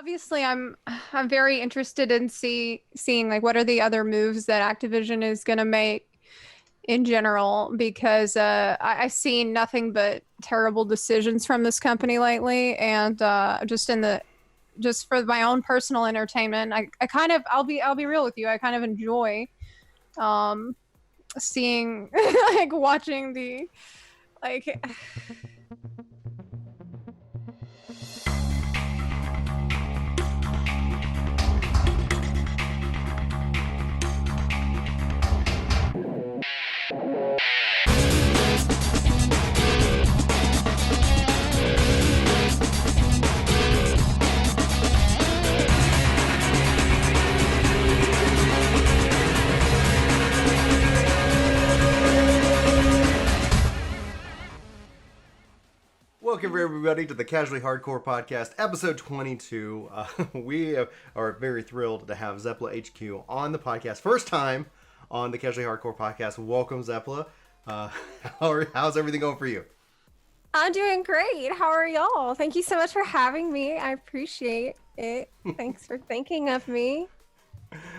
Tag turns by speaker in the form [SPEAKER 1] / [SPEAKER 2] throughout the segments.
[SPEAKER 1] Obviously, I'm very interested in seeing like what are the other moves that Activision is gonna make in general because I've seen nothing but terrible decisions from this company lately, and just for my own personal entertainment, I kind of I'll be real with you, I kind of enjoy um seeing like watching the like
[SPEAKER 2] Welcome everybody to the Casually Hardcore Podcast, episode 22. We are very thrilled to have ZelphaHQ on the podcast. First time on the Casually Hardcore Podcast. Welcome, Zepla. How's everything going for you?
[SPEAKER 3] I'm doing great. How are y'all? Thank you so much for having me. I appreciate it. Thanks for thinking of me.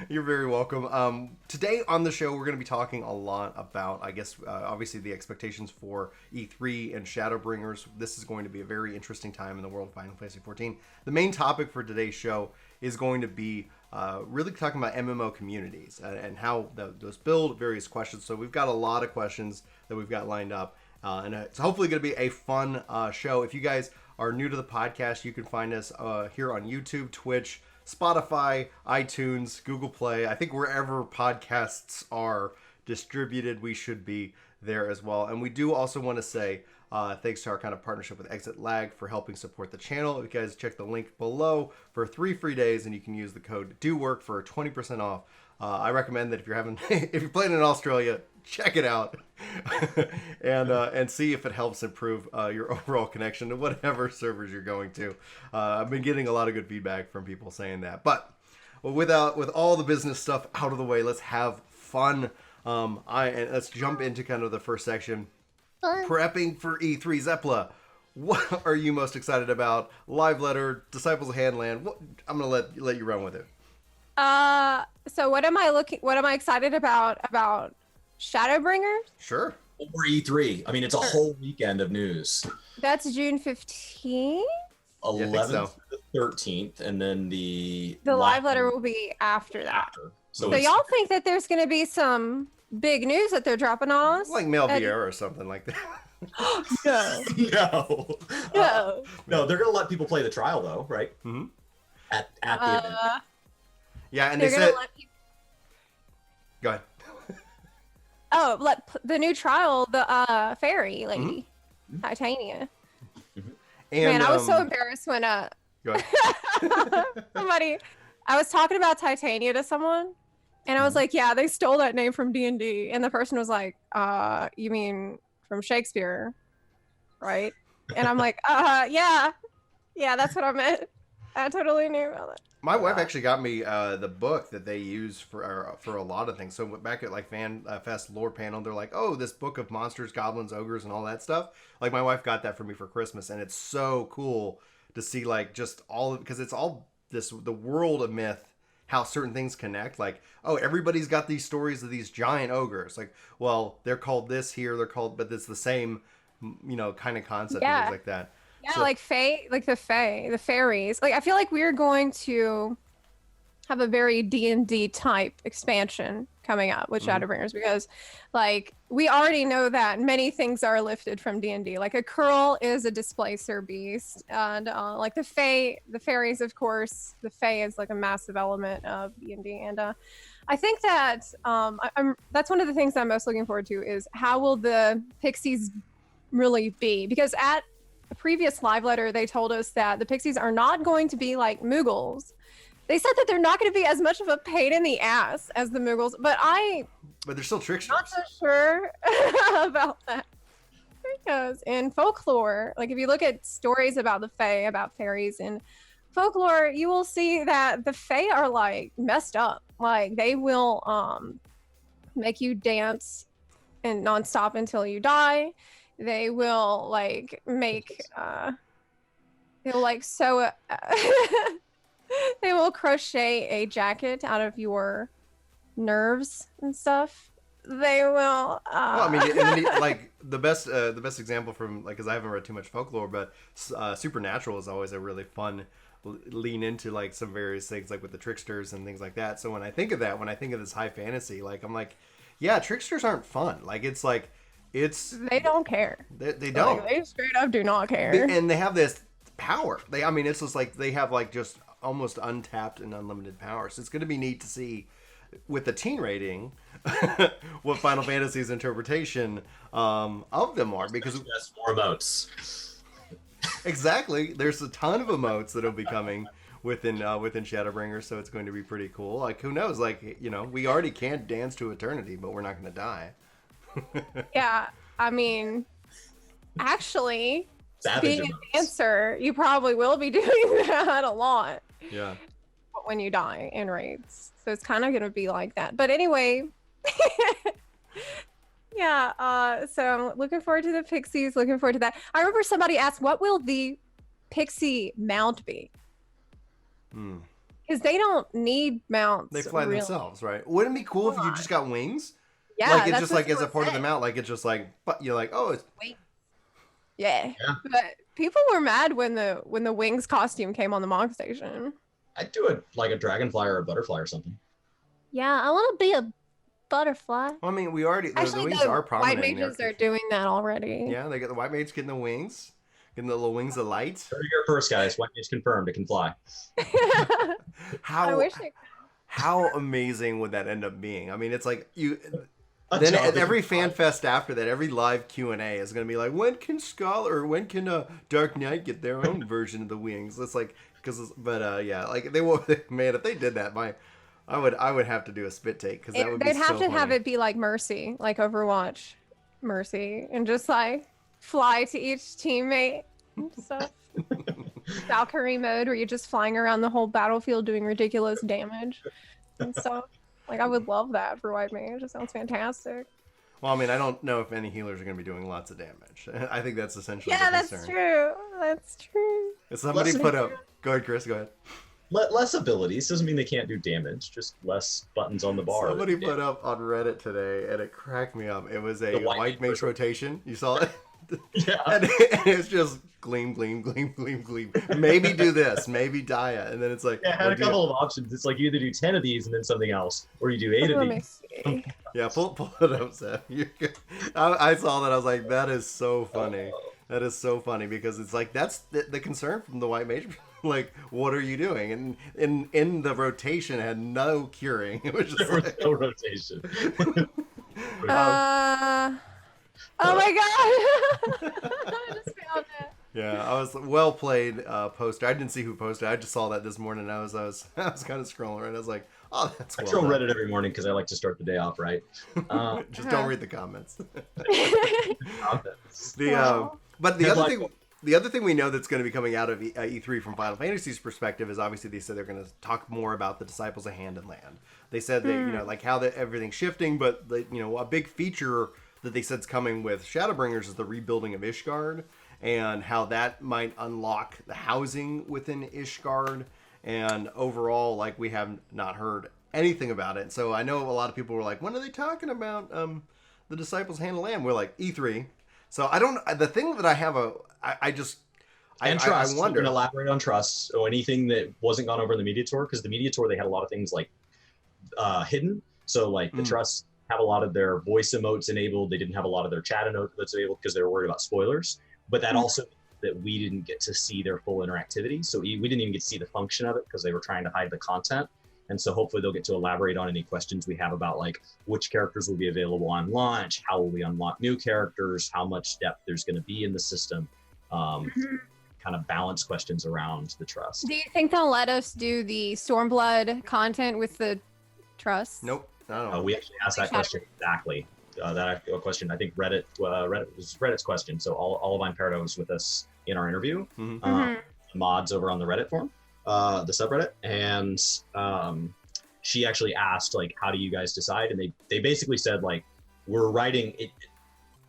[SPEAKER 2] You're very welcome. Today on the show, we're going to be talking a lot about, obviously the expectations for E3 and Shadowbringers. This is going to be a very interesting time in the world of Final Fantasy XIV. The main topic for today's show is going to be really talking about MMO communities and how those build, various questions. So we've got a lot of questions that we've got lined up. And it's hopefully going to be a fun show. If you guys are new to the podcast, you can find us here on YouTube, Twitch, Spotify, iTunes, Google Play. I think wherever podcasts are distributed, we should be there as well. And we do also want to say thanks to our kind of partnership with Exit Lag for helping support the channel. You guys check the link below for 3 free days, and you can use the code DOWORK for 20% off. I recommend that if you're playing in Australia, check it out and see if it helps improve your overall connection to whatever servers you're going to. I've been getting a lot of good feedback from people saying that. But with all the business stuff out of the way, let's have fun. And let's jump into kind of the first section. Prepping for E3. Zepla, what are you most excited about? Live letter, Disciples of Handland. I'm gonna let you run with it.
[SPEAKER 3] So what am I excited about Shadowbringers?
[SPEAKER 2] Sure.
[SPEAKER 4] Or E3. I mean, it's a whole weekend of news.
[SPEAKER 3] That's June 15th?
[SPEAKER 4] 11th to the 13th, and then the
[SPEAKER 3] live letter will be after that. So y'all think that there's going to be some big news that they're dropping on us?
[SPEAKER 2] Like Mail VR or something like that.
[SPEAKER 4] No, they're going to let people play the trial, though, right?
[SPEAKER 2] Mm-hmm.
[SPEAKER 4] At the event.
[SPEAKER 2] Yeah, and they said... Go ahead.
[SPEAKER 3] Let the new trial, the fairy lady, Titania.
[SPEAKER 2] And,
[SPEAKER 3] man, I was so embarrassed when
[SPEAKER 2] Go ahead.
[SPEAKER 3] I was talking about Titania to someone, and I was like, yeah, they stole that name from D&D, and the person was like, you mean from Shakespeare, right? And I'm like, yeah, that's what I meant. I totally knew about it.
[SPEAKER 2] My wife actually got me the book that they use for a lot of things. So back at like Fan Fest lore panel, they're like, "Oh, this book of monsters, goblins, ogres, and all that stuff." Like my wife got that for me for Christmas, and it's so cool to see like just all because it's all the world of myth, how certain things connect. Like, oh, everybody's got these stories of these giant ogres. Like, well, they're called this here, but it's the same, kind of concept and things like that.
[SPEAKER 3] Yeah, so, like the fairies. Like I feel like we're going to have a very D&D type expansion coming up with Shadowbringers because like we already know that many things are lifted from D&D. Like a curl is a displacer beast, and like the fairies, of course, the fae is like a massive element of D&D, and I think that that's one of the things I'm most looking forward to is how will the pixies really be, because at a previous live letter, they told us that the pixies are not going to be like Moogles. They said that they're not going to be as much of a pain in the ass as the Moogles, but
[SPEAKER 2] they're still tricksters.
[SPEAKER 3] Not so sure about that. Because in folklore, like if you look at stories about the fae, about fairies in folklore, you will see that the fae are like messed up. Like they will make you dance and nonstop until you die. They will like make they'll like sew will crochet a jacket out of your nerves and stuff, they will.
[SPEAKER 2] Well, I mean, and then like the best example from like, because I haven't read too much folklore, but Supernatural is always a really fun lean into like some various things like with the tricksters and things like that. So when I think of that, when I think of this high fantasy, like I'm like, yeah, tricksters aren't fun. Like
[SPEAKER 3] they don't care.
[SPEAKER 2] They don't.
[SPEAKER 3] Like, they straight up do not care.
[SPEAKER 2] And they have this power. I mean, it's just like they have like just almost untapped and unlimited power. So it's going to be neat to see with the teen rating what Final Fantasy's interpretation of them are, because
[SPEAKER 4] that's more emotes.
[SPEAKER 2] Exactly. There's a ton of emotes that'll be coming within Shadowbringers, so it's going to be pretty cool. Like, who knows? Like, you know, we already can't dance to eternity, but we're not going to die.
[SPEAKER 3] Yeah, I mean, actually,
[SPEAKER 4] Savage
[SPEAKER 3] being
[SPEAKER 4] emotes.
[SPEAKER 3] a dancer, you probably will be doing that a lot.
[SPEAKER 2] Yeah.
[SPEAKER 3] When you die in raids, so it's kind of gonna be like that. But anyway, yeah. So I'm looking forward to the pixies. Looking forward to that. I remember somebody asked, "What will the pixie mount be?" Because they don't need mounts.
[SPEAKER 2] They fly
[SPEAKER 3] really.
[SPEAKER 2] themselves, right? Wouldn't it be cool if you just got wings?
[SPEAKER 3] Yeah,
[SPEAKER 2] like it's
[SPEAKER 3] that's
[SPEAKER 2] just
[SPEAKER 3] what
[SPEAKER 2] like as a
[SPEAKER 3] someone
[SPEAKER 2] part of the
[SPEAKER 3] said.
[SPEAKER 2] mount, like it's just like, but you're like, oh, it's
[SPEAKER 3] Yeah. But people were mad when the wings costume came on the Mog Station.
[SPEAKER 4] I'd do it like a dragonfly or a butterfly or something.
[SPEAKER 3] Yeah, I want to be a butterfly.
[SPEAKER 2] Well, I mean, we already the
[SPEAKER 3] Actually,
[SPEAKER 2] wings
[SPEAKER 3] the
[SPEAKER 2] are prominent.
[SPEAKER 3] white
[SPEAKER 2] in the
[SPEAKER 3] mages are
[SPEAKER 2] arc.
[SPEAKER 3] doing that already.
[SPEAKER 2] Yeah, they get the white mage getting the wings, getting the little wings of light.
[SPEAKER 4] Heard it here first, guys. White Mage confirmed it can fly.
[SPEAKER 3] I
[SPEAKER 2] How
[SPEAKER 3] wish it.
[SPEAKER 2] how amazing would that end up being? I mean, it's like you.
[SPEAKER 4] A
[SPEAKER 2] Then
[SPEAKER 4] job
[SPEAKER 2] at
[SPEAKER 4] that
[SPEAKER 2] every
[SPEAKER 4] can
[SPEAKER 2] fan
[SPEAKER 4] fly.
[SPEAKER 2] fest after that, every live Q&A is going to be like, when can when can Dark Knight get their own version of the wings? It's like, yeah, like they will, man, if they did that, I would have to do a spit take, because that would be
[SPEAKER 3] They'd
[SPEAKER 2] so
[SPEAKER 3] have to have
[SPEAKER 2] funny.
[SPEAKER 3] it be like Mercy, like Overwatch, Mercy, and just like fly to each teammate and stuff. Valkyrie mode, where you're just flying around the whole battlefield doing ridiculous damage and stuff. Like, I would love that for White Mage. It sounds fantastic.
[SPEAKER 2] Well, I mean, I don't know if any healers are going to be doing lots of damage. I think that's essentially
[SPEAKER 3] Yeah,
[SPEAKER 2] the
[SPEAKER 3] that's
[SPEAKER 2] concern.
[SPEAKER 3] true. That's true.
[SPEAKER 2] If somebody
[SPEAKER 4] Less
[SPEAKER 2] put up... Go ahead, Chris, go ahead.
[SPEAKER 4] Less abilities doesn't mean they can't do damage. Just less buttons on the bar.
[SPEAKER 2] Somebody
[SPEAKER 4] that do
[SPEAKER 2] put up on Reddit today, and it cracked me up. It was a
[SPEAKER 4] The white
[SPEAKER 2] white
[SPEAKER 4] mage
[SPEAKER 2] mage rotation. You saw it?
[SPEAKER 4] Yeah.
[SPEAKER 2] And it's just gleam, gleam, gleam, gleam, gleam. Maybe do this, maybe Dia, and then it's like,
[SPEAKER 4] Yeah, I had a couple of options. It's like you either do 10 of these and then something else, or you do 8 of
[SPEAKER 3] Let me
[SPEAKER 4] these.
[SPEAKER 3] see.
[SPEAKER 2] yeah, pull it up, Seth. I saw that. I was like, that is so funny. That is so funny, because it's like that's the concern from the white mage. Like, what are you doing? And in the rotation, it had no curing. It was just
[SPEAKER 4] There was
[SPEAKER 2] like,
[SPEAKER 4] no rotation.
[SPEAKER 3] Oh my god! I just found it.
[SPEAKER 2] yeah, I was well played poster. I didn't see who posted. I just saw that this morning. I was kind of scrolling, and I was like, oh, that's
[SPEAKER 4] I
[SPEAKER 2] well
[SPEAKER 4] troll
[SPEAKER 2] done.
[SPEAKER 4] Reddit every morning because I like to start the day off right.
[SPEAKER 2] Just don't read the comments.
[SPEAKER 3] Wow.
[SPEAKER 2] But the
[SPEAKER 4] Headline-
[SPEAKER 2] other thing we know that's going to be coming out of E3 from Final Fantasy's perspective is obviously they said they're going to talk more about the Disciples of Hand and Land. They said that, you know, like how everything's shifting, but a big feature that they said's coming with Shadowbringers is the rebuilding of Ishgard, and how that might unlock the housing within Ishgard. And overall, like, we have not heard anything about it. So I know a lot of people were like, when are they talking about the Disciples of Hand and Land? We're like, E3. So I don't. The thing that I have I
[SPEAKER 4] Trust.
[SPEAKER 2] wonder.
[SPEAKER 4] We're gonna elaborate on trust or anything that wasn't gone over in the media tour, because the media tour they had a lot of things like hidden. So like the trust have a lot of their voice emotes enabled. They didn't have a lot of their chat emotes enabled because they were worried about spoilers. But that also that we didn't get to see their full interactivity. So we didn't even get to see the function of it because they were trying to hide the content. And so hopefully they'll get to elaborate on any questions we have about like which characters will be available on launch, how will we unlock new characters, how much depth there's going to be in the system, kind of balance questions around the trust.
[SPEAKER 3] Do you think they'll let us do the Stormblood content with the trust?
[SPEAKER 2] Nope. I don't know.
[SPEAKER 4] We actually asked that question exactly. That question, I think Reddit was Reddit's question. So Olivine Parado was with us in our interview. Mods over on the Reddit forum, the subreddit, and she actually asked like, how do you guys decide? And they basically said like, we're writing it.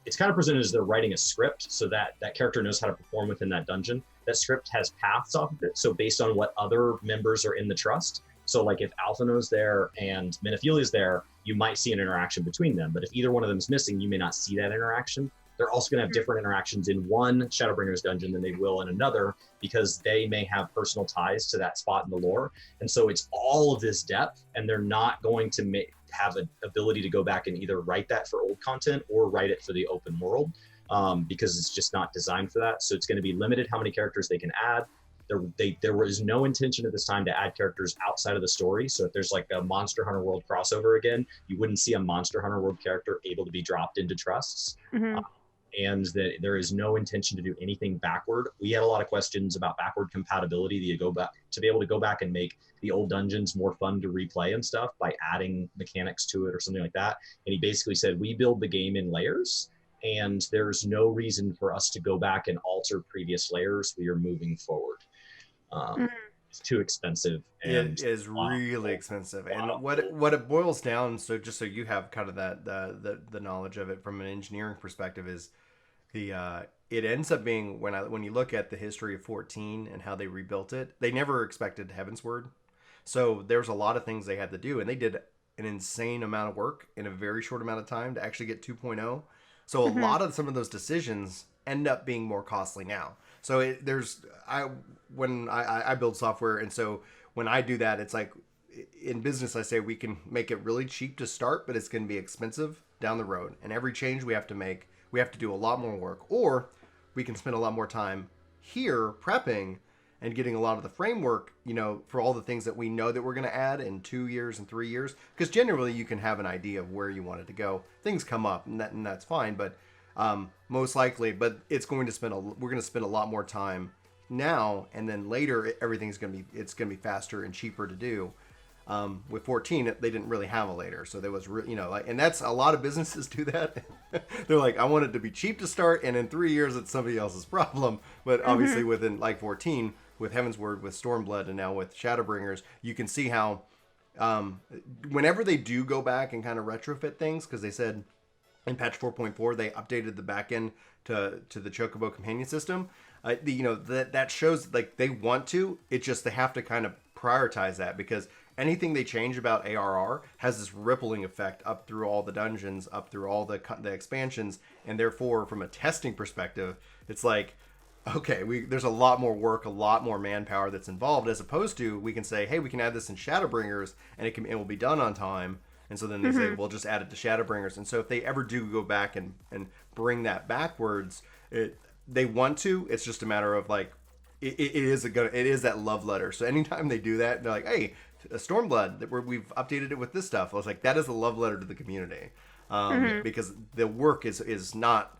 [SPEAKER 4] It's kind of presented as they're writing a script so that that character knows how to perform within that dungeon. that script has paths off of it. So based on what other members are in the trust. So like if Alphino's there and Menephilia's there, you might see an interaction between them. But if either one of them is missing, you may not see that interaction. They're also going to have different interactions in one Shadowbringers dungeon than they will in another, because they may have personal ties to that spot in the lore. And so it's all of this depth, and they're not going to have an ability to go back and either write that for old content or write it for the open world, because it's just not designed for that. So it's going to be limited how many characters they can add. There was no intention at this time to add characters outside of the story. So if there's like a Monster Hunter World crossover again, you wouldn't see a Monster Hunter World character able to be dropped into trusts. And that there is no intention to do anything backward. We had a lot of questions about backward compatibility to be able to go back and make the old dungeons more fun to replay and stuff by adding mechanics to it or something like that. And he basically said, we build the game in layers, and there's no reason for us to go back and alter previous layers. We are moving forward. It's too expensive. And
[SPEAKER 2] it is really expensive. And what it boils down, so just so you have kind of the knowledge of it from an engineering perspective, is it ends up being, when you look at the history of 14 and how they rebuilt it, they never expected Heavensward. So there's a lot of things they had to do, and they did an insane amount of work in a very short amount of time to actually get 2.0. So a lot of some of those decisions end up being more costly now. So when I build software, and so when I do that, it's like in business, I say we can make it really cheap to start, but it's going to be expensive down the road. And every change we have to make, we have to do a lot more work, or we can spend a lot more time here prepping and getting a lot of the framework, for all the things that we know that we're going to add in 2 years and 3 years. Because generally you can have an idea of where you want it to go. Things come up, and that's fine, but most likely, but it's going to we're going to spend a lot more time now, and then later it's going to be faster and cheaper to do. With 14, they didn't really have a later, so there was, and that's a lot of businesses do that. They're like, I want it to be cheap to start, and in 3 years it's somebody else's problem. But obviously within like 14, with Heavensward, with Stormblood, and now with Shadowbringers, you can see how whenever they do go back and kind of retrofit things, because they said in patch 4.4 they updated the backend to the Chocobo companion system. That shows like they want to. It's just they have to kind of prioritize that, because anything they change about ARR has this rippling effect up through all the dungeons, up through all the expansions, and therefore from a testing perspective, it's like, okay, there's a lot more work, a lot more manpower that's involved, as opposed to we can say, hey, we can add this in Shadowbringers and it will be done on time. And so then they say, we'll just add it to Shadowbringers. And so if they ever do go back and bring that backwards, they want to. It's just a matter of like, it is that love letter. So anytime they do that, they're like, hey, a Stormblood, we've updated it with this stuff. I was like, that is a love letter to the community, because the work is not,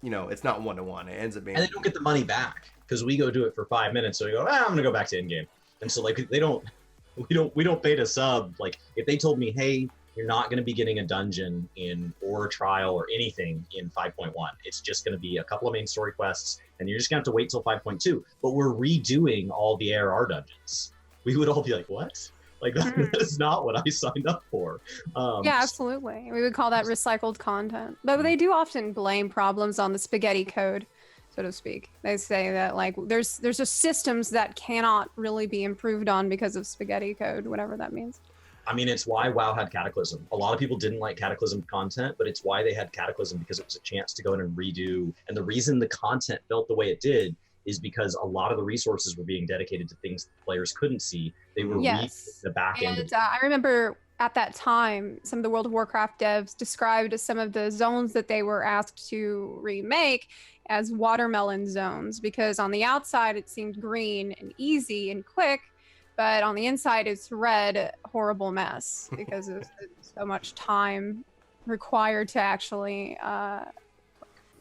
[SPEAKER 2] it's not one-to-one. It ends up being,
[SPEAKER 4] and they don't get the money back, because we go do it for 5 minutes, so we go, I'm gonna go back to in-game. And so like we don't pay to sub. Like if they told me, hey, you're not going to be getting a dungeon or a trial or anything in 5.1. It's just going to be a couple of main story quests, and you're just going to have to wait till 5.2. But we're redoing all the ARR dungeons. We would all be like, what? Like, that is not what I signed up for.
[SPEAKER 3] Yeah, absolutely. We would call that recycled content. But they do often blame problems on the spaghetti code, so to speak. They say that like there's just systems that cannot really be improved on because of spaghetti code, whatever that means.
[SPEAKER 4] I mean, it's why WoW had Cataclysm. A lot of people didn't like Cataclysm content, but it's why they had Cataclysm, because it was a chance to go in and redo. And the reason the content felt the way it did is because a lot of the resources were being dedicated to things that players couldn't see. They were the back end.
[SPEAKER 3] And I remember at that time, some of the World of Warcraft devs described some of the zones that they were asked to remake as watermelon zones, because on the outside it seemed green and easy and quick, but on the inside it's red, horrible mess, because of so much time required to actually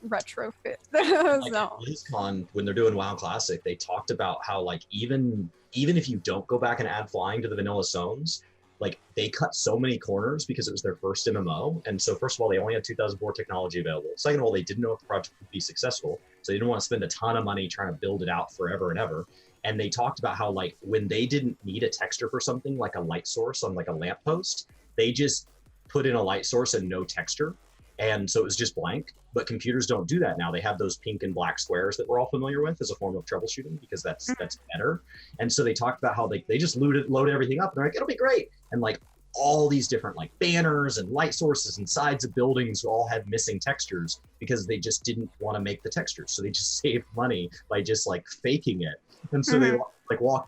[SPEAKER 3] retrofit the
[SPEAKER 4] like
[SPEAKER 3] zone.
[SPEAKER 4] BlizzCon, when they're doing WoW Classic, they talked about how like even if you don't go back and add flying to the vanilla zones, like they cut so many corners because it was their first MMO. And so first of all, they only had 2004 technology available. Second of all, they didn't know if the project would be successful. So they didn't want to spend a ton of money trying to build it out forever and ever. And they talked about how like when they didn't need a texture for something like a light source on like a lamppost, they just put in a light source and no texture. And so it was just blank, but computers don't do that now. They have those pink and black squares that we're all familiar with as a form of troubleshooting because that's better. And so they talked about how they just load everything up and they're like, it'll be great. And like all these different like banners and light sources and sides of buildings all had missing textures because they just didn't want to make the textures. So they just saved money by just like faking it. And so they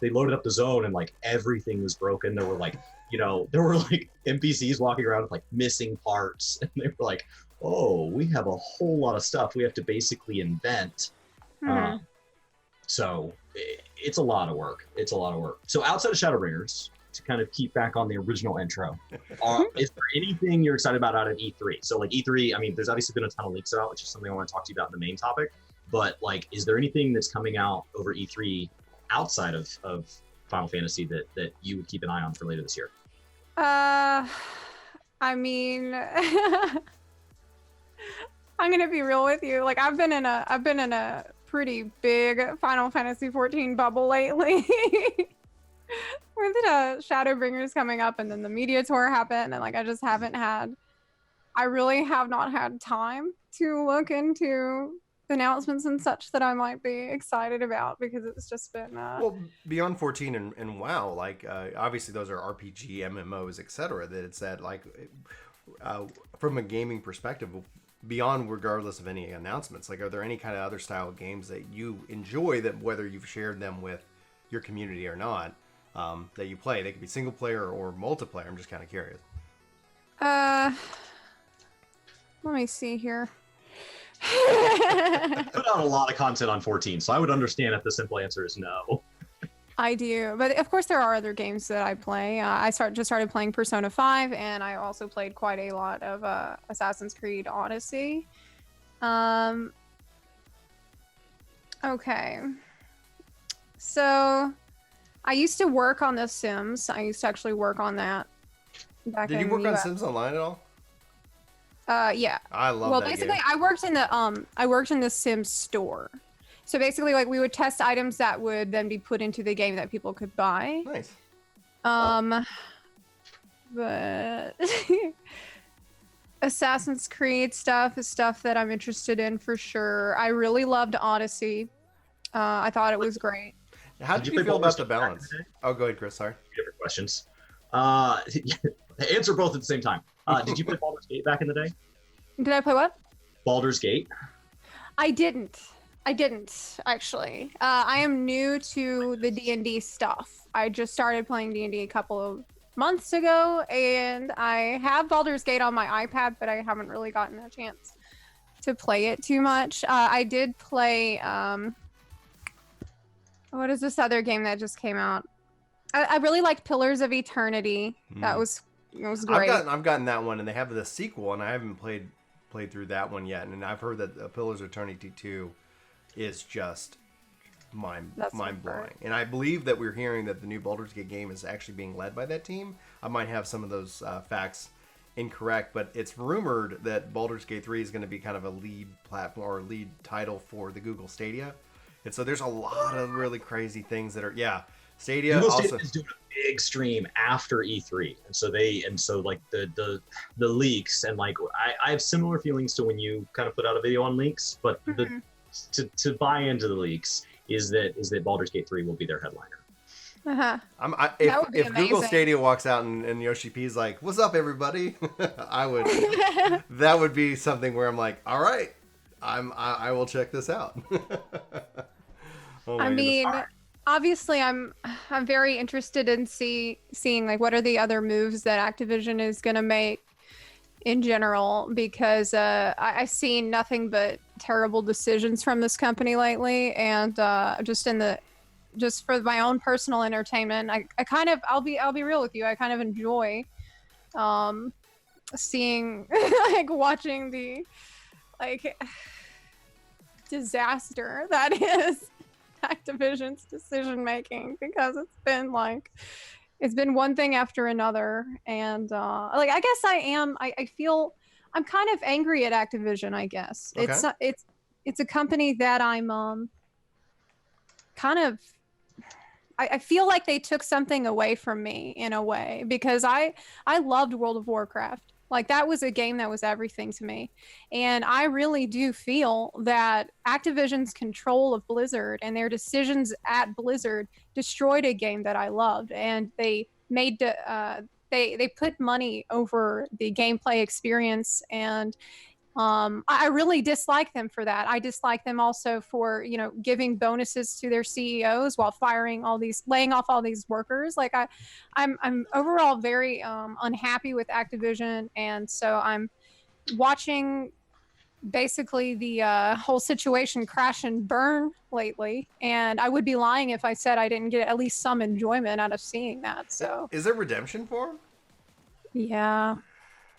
[SPEAKER 4] loaded up the zone and like everything was broken. There were like, there were like NPCs walking around with like missing parts. And they were like, oh, we have a whole lot of stuff we have to basically invent. So it's a lot of work. It's a lot of work. So outside of Shadowbringers, to kind of keep back on the original intro, is there anything you're excited about out of E3? So like E3, I mean, there's obviously been a ton of leaks about, which is something I want to talk to you about in the main topic. But like, is there anything that's coming out over E3 outside of Final Fantasy that you would keep an eye on for later this year?
[SPEAKER 3] I mean, I'm gonna be real with you. Like, I've been in a pretty big Final Fantasy 14 bubble lately. With the Shadowbringers coming up, and then the media tour happened, and like I really have not had time to look into announcements and such that I might be excited about because it's just been
[SPEAKER 2] well, beyond 14 and WoW, like obviously those are RPG MMOs, etc. That it's that like from a gaming perspective, beyond regardless of any announcements, like are there any kind of other style of games that you enjoy that whether you've shared them with your community or not, that you play? They could be single player or multiplayer. I'm just kind of curious.
[SPEAKER 3] Let me see here.
[SPEAKER 4] Put out a lot of content on 14, so I would understand if the simple answer is no.
[SPEAKER 3] I do, but of course there are other games that I play. I just started playing Persona 5, and I also played quite a lot of Assassin's Creed Odyssey. Okay, so I used to work on The Sims. I used to actually work on that.
[SPEAKER 2] Did you work on Sims Online at all?
[SPEAKER 3] Yeah.
[SPEAKER 2] I love that.
[SPEAKER 3] Well, basically,
[SPEAKER 2] game.
[SPEAKER 3] I worked in the Sims store. So basically, like we would test items that would then be put into the game that people could buy.
[SPEAKER 2] Nice.
[SPEAKER 3] But Assassin's Creed stuff is stuff that I'm interested in for sure. I really loved Odyssey. I thought it was great.
[SPEAKER 2] How did you feel about the balance? Oh, go ahead, Chris. Sorry.
[SPEAKER 4] Different questions. Answer both at the same time. Did you play Baldur's Gate back in the day?
[SPEAKER 3] Did I play what?
[SPEAKER 4] Baldur's Gate?
[SPEAKER 3] I didn't actually. I am new to the D&D stuff. I just started playing D&D a couple of months ago, and I have Baldur's Gate on my iPad, but I haven't really gotten a chance to play it too much. I did play what is this other game that just came out? I really liked Pillars of Eternity. It was great.
[SPEAKER 2] I've gotten that one, and they have the sequel, and I haven't played through that one yet. And I've heard that Pillars of Eternity 2 is just mind blowing. And I believe that we're hearing that the new Baldur's Gate game is actually being led by that team. I might have some of those facts incorrect, but it's rumored that Baldur's Gate 3 is going to be kind of a lead platform or lead title for the Google Stadia. And so there's a lot of really crazy things that are Stadia
[SPEAKER 4] Google
[SPEAKER 2] also
[SPEAKER 4] Stadia is doing a big stream after E3, and so like the leaks, and like I have similar feelings to when you kind of put out a video on leaks, but to buy into the leaks is that Baldur's Gate 3 will be their headliner.
[SPEAKER 2] If Google Stadia walks out and Yoshi P's like, "What's up, everybody?" That would be something where I'm like, "All right, I will check this out."
[SPEAKER 3] I mean, obviously, I'm very interested in seeing like what are the other moves that Activision is gonna make in general, because I've seen nothing but terrible decisions from this company lately, and just for my own personal entertainment, I kind of I'll be real with you, I kind of enjoy seeing like watching the like disaster that is Activision's decision making, because it's been one thing after another, and like I guess I feel I'm kind of angry at Activision, I guess. Okay. It's a company that I'm kind of I feel like they took something away from me in a way, because I loved World of Warcraft. Like, that was a game that was everything to me. And I really do feel that Activision's control of Blizzard and their decisions at Blizzard destroyed a game that I loved. And they made they put money over the gameplay experience, and I really dislike them for that. I dislike them also for, you know, giving bonuses to their CEOs while laying off all these workers. Like, I'm overall very unhappy with Activision, and so I'm watching basically the whole situation crash and burn lately. And I would be lying if I said I didn't get at least some enjoyment out of seeing that. So,
[SPEAKER 2] is there redemption for him?
[SPEAKER 3] yeah.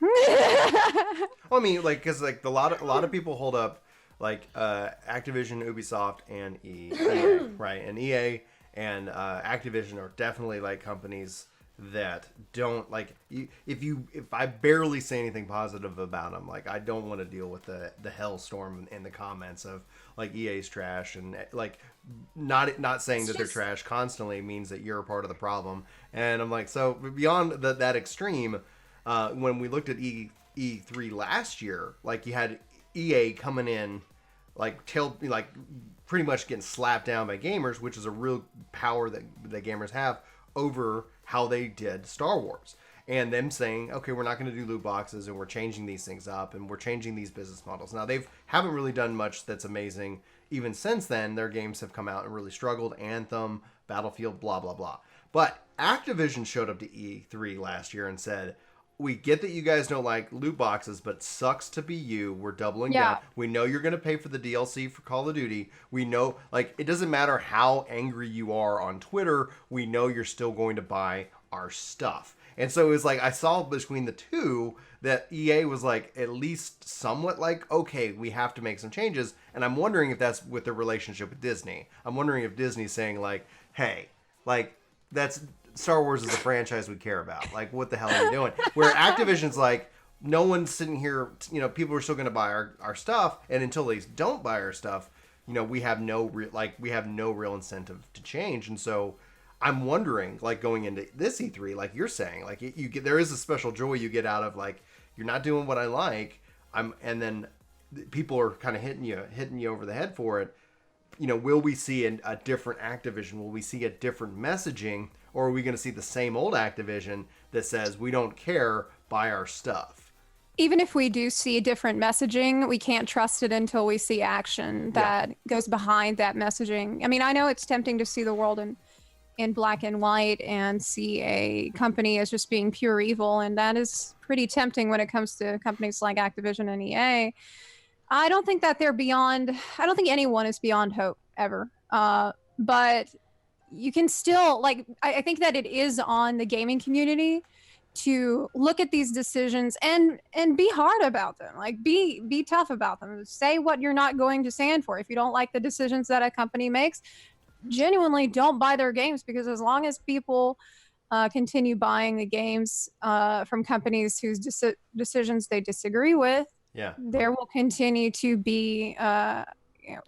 [SPEAKER 2] Well, I mean, like, because like a lot of people hold up like Activision, Ubisoft, and EA, right? And EA and Activision are definitely like companies that don't like if I barely say anything positive about them, like I don't want to deal with the hellstorm in the comments of like EA's trash, and like not saying that they're trash constantly means that you're a part of the problem. And I'm like, so beyond that extreme. When we looked at E3 last year, like you had EA coming in, like pretty much getting slapped down by gamers, which is a real power that gamers have over how they did Star Wars, and them saying, okay, we're not going to do loot boxes, and we're changing these things up, and we're changing these business models. Now haven't really done much that's amazing. Even since then, their games have come out and really struggled. Anthem, Battlefield, blah blah blah. But Activision showed up to E3 last year and said, we get that you guys don't like loot boxes, but sucks to be you. We're doubling down. We know you're going to pay for the DLC for Call of Duty. We know, like, it doesn't matter how angry you are on Twitter. We know you're still going to buy our stuff. And so it was like, I saw between the two that EA was like, at least somewhat like, okay, we have to make some changes. And I'm wondering if that's with their relationship with Disney. I'm wondering if Disney's saying like, hey, like, that's... Star Wars is a franchise we care about. Like, what the hell are you doing? Where Activision's like, no one's sitting here, you know, people are still going to buy our stuff, and until they don't buy our stuff, you know, we have no real incentive to change. And so I'm wondering, like, going into this E3, like you're saying, like you get, there is a special joy you get out of like, you're not doing what I like, and then people are kind of hitting you over the head for it. You know, will we see a different Activision? Will we see a different messaging? Or are we going to see the same old Activision that says, we don't care, buy our stuff?
[SPEAKER 3] Even if we do see different messaging, we can't trust it until we see action that goes behind that messaging. I mean, I know it's tempting to see the world in black and white and see a company as just being pure evil. And that is pretty tempting when it comes to companies like Activision and EA. I don't think that they're beyond, I don't think anyone is beyond hope ever. But you can still, like, I think that it is on the gaming community to look at these decisions and be hard about them. Like, be tough about them. Say what you're not going to stand for. If you don't like the decisions that a company makes, genuinely don't buy their games, because as long as people continue buying the games from companies whose decisions they disagree with, there will continue to be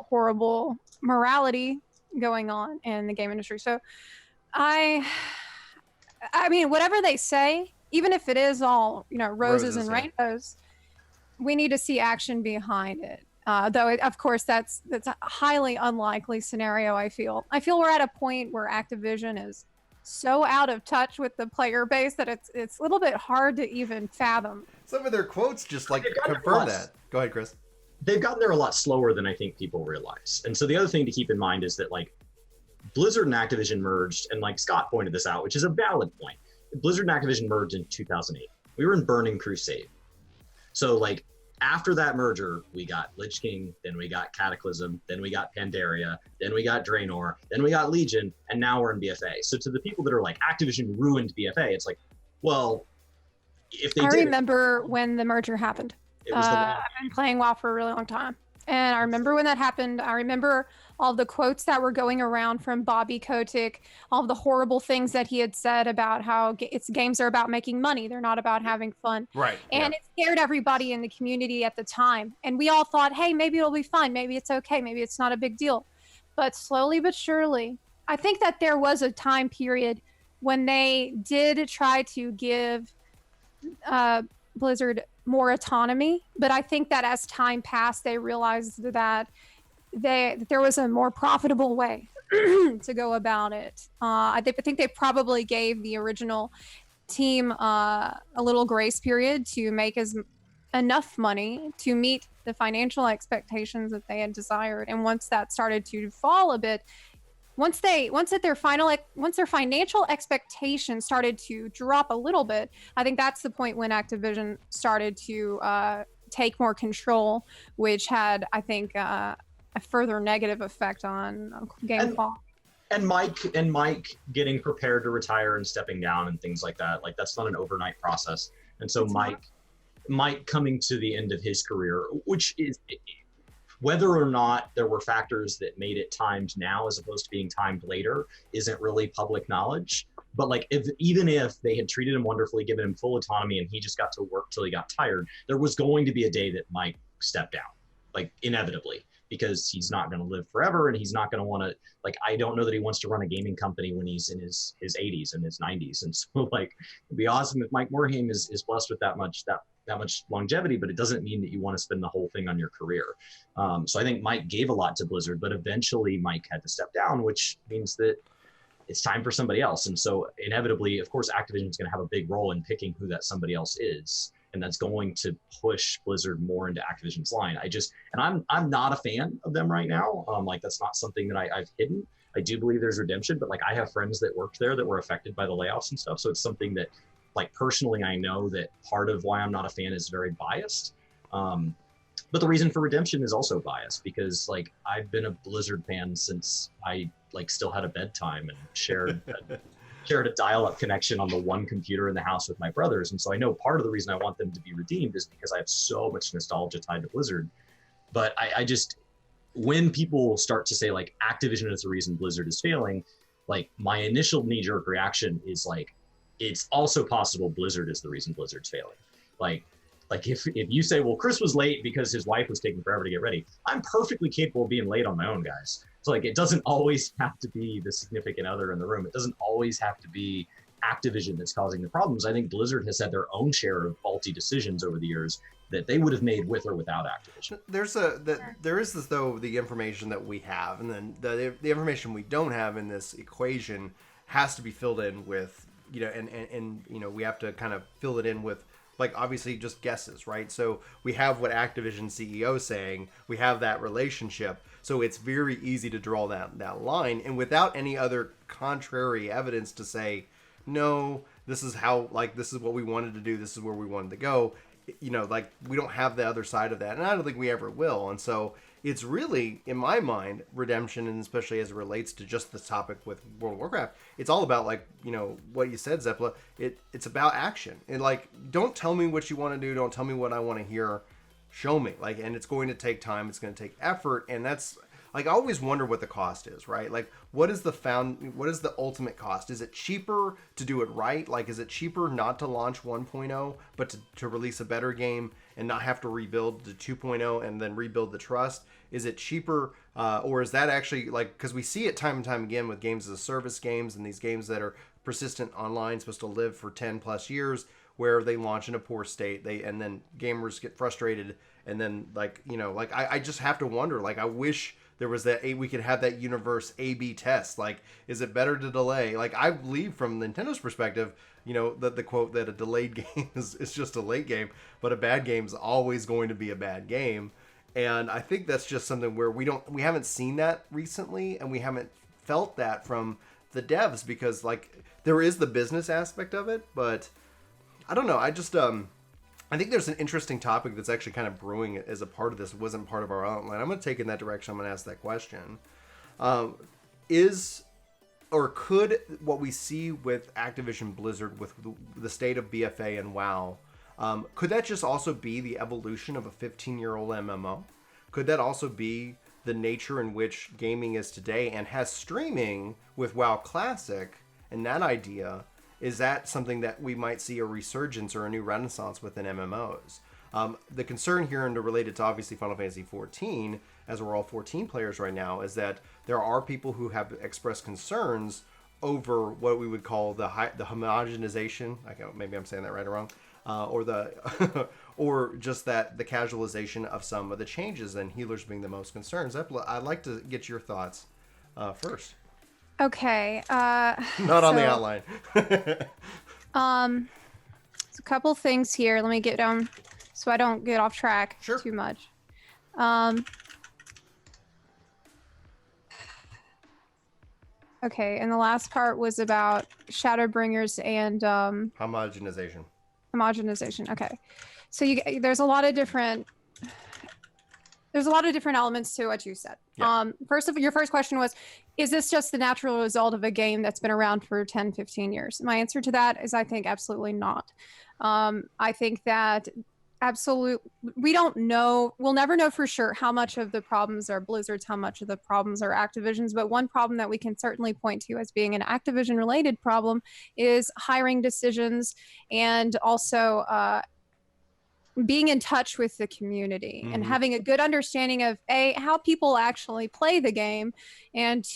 [SPEAKER 3] horrible morality going on in the game industry. So I mean, whatever they say, even if it is all, you know, roses and rainbows, we need to see action behind it. Though, of course, that's a highly unlikely scenario. I feel we're at a point where Activision is so out of touch with the player base that it's a little bit hard to even fathom.
[SPEAKER 2] Some of their quotes just like confirm that. Go ahead, Chris.
[SPEAKER 4] They've gotten there a lot slower than I think people realize. And so the other thing to keep in mind is that, like, Blizzard and Activision merged, and like Scott pointed this out, which is a valid point. Blizzard and Activision merged in 2008. We were in Burning Crusade. So, like, after that merger, we got Lich King, then we got Cataclysm, then we got Pandaria, then we got Draenor, then we got Legion, and now we're in BFA. So to the people that are like, Activision ruined BFA, it's like, well, if they
[SPEAKER 3] I remember when the merger happened. I've been playing WoW for a really long time. And I remember when that happened. I remember all the quotes that were going around from Bobby Kotick, all the horrible things that he had said about how games are about making money. They're not about having fun.
[SPEAKER 2] Right.
[SPEAKER 3] And it scared everybody in the community at the time. And we all thought, hey, maybe it'll be fine. Maybe it's okay. Maybe it's not a big deal. But slowly but surely, I think that there was a time period when they did try to give Blizzard more autonomy, but I think that as time passed, they realized that there was a more profitable way to go about it. I think they probably gave the original team a little grace period to make enough money to meet the financial expectations that they had desired. And once that started to fall a bit, once their financial expectations started to drop a little bit, I think that's the point when Activision started to take more control, which had, I think, a further negative effect on game quality.
[SPEAKER 4] And Mike getting prepared to retire and stepping down and things like that, like that's not an overnight process. And so Mike coming to the end of his career, which is, whether or not there were factors that made it timed now as opposed to being timed later isn't really public knowledge. But like, even if they had treated him wonderfully, given him full autonomy, and he just got to work till he got tired, there was going to be a day that Mike stepped down, like inevitably, because he's not going to live forever, and he's not going to want to, like, I don't know that he wants to run a gaming company when he's in his 80s and his 90s. And so like, it'd be awesome if Mike Morhaime is blessed with that much longevity, but it doesn't mean that you want to spend the whole thing on your career. So I think Mike gave a lot to Blizzard, but eventually Mike had to step down, which means that it's time for somebody else. And so inevitably, of course, Activision is going to have a big role in picking who that somebody else is. And that's going to push Blizzard more into Activision's line. I'm not a fan of them right now. Like, that's not something that I've hidden. I do believe there's redemption, but like, I have friends that worked there that were affected by the layoffs and stuff. So it's something that, like, personally, I know that part of why I'm not a fan is very biased. But the reason for redemption is also biased, because like, I've been a Blizzard fan since I like still had a bedtime and shared a dial-up connection on the one computer in the house with my brothers. And so I know part of the reason I want them to be redeemed is because I have so much nostalgia tied to Blizzard. But I just, when people start to say like Activision is the reason Blizzard is failing, like my initial knee-jerk reaction is like, it's also possible Blizzard is the reason Blizzard's failing. Like if you say, well, Chris was late because his wife was taking forever to get ready, I'm perfectly capable of being late on my own, guys. So like, it doesn't always have to be the significant other in the room. It doesn't always have to be Activision that's causing the problems. I think Blizzard has had their own share of faulty decisions over the years that they would have made with or without Activision.
[SPEAKER 2] There is this, though, the information that we have, and then the information we don't have in this equation has to be filled in with, and we have to kind of fill it in with, like, obviously just guesses, right? So we have what Activision CEO is saying, we have that relationship, so it's very easy to draw that line, and without any other contrary evidence to say, no, this is what we wanted to do, this is where we wanted to go, like, we don't have the other side of that, and I don't think we ever will. And so it's really, in my mind, redemption, and especially as it relates to just the topic with World of Warcraft, it's all about, like, what you said, Zepla. It's about action. And, like, don't tell me what you want to do. Don't tell me what I want to hear. Show me. Like, and it's going to take time. It's going to take effort. And that's, like, I always wonder what the cost is, right? Like, what is the ultimate cost? Is it cheaper to do it right? Like, is it cheaper not to launch 1.0, but to release a better game and not have to rebuild to 2.0 and then rebuild the trust? Is it cheaper, or is that actually, like, because we see it time and time again with games as a service games and these games that are persistent online, supposed to live for 10 plus years, where they launch in a poor state, and then gamers get frustrated, and then, like, I just have to wonder, like, I wish there was we could have that universe A/B test. Like, is it better to delay? Like, I believe from Nintendo's perspective, the quote that a delayed game is just a late game, but a bad game is always going to be a bad game. And I think that's just something where we haven't seen that recently, and we haven't felt that from the devs, because, like, there is the business aspect of it, but I don't know. I just I think there's an interesting topic that's actually kind of brewing as a part of this. It wasn't part of our outline. I'm going to take in that direction. I'm going to ask that question. Could what we see with Activision Blizzard, with the state of BFA and WoW, could that just also be the evolution of a 15-year-old MMO? Could that also be the nature in which gaming is today, and has streaming with WoW Classic and that idea? Is that something that we might see a resurgence or a new renaissance within MMOs? The concern here, and related to obviously Final Fantasy XIV, as we're all 14 players right now, is that there are people who have expressed concerns over what we would call the homogenization. Maybe I'm saying that right or wrong, or the or just that the casualization of some of the changes, and healers being the most concerned. Zepla, I'd like to get your thoughts first.
[SPEAKER 3] Okay.
[SPEAKER 2] Not on the outline.
[SPEAKER 3] So a couple things here. Let me get down so I don't get off track too much. Okay, and the last part was about Shadowbringers and
[SPEAKER 2] Homogenization.
[SPEAKER 3] Homogenization. Okay, so there's a lot of different elements to what you said.
[SPEAKER 2] Yeah.
[SPEAKER 3] Your first question was, is this just the natural result of a game that's been around for 10, 15 years? My answer to that is I think absolutely not. I think that we don't know, we'll never know for sure how much of the problems are Blizzard's, how much of the problems are Activision's, but one problem that we can certainly point to as being an Activision related problem is hiring decisions, and also being in touch with the community and having a good understanding of how people actually play the game, and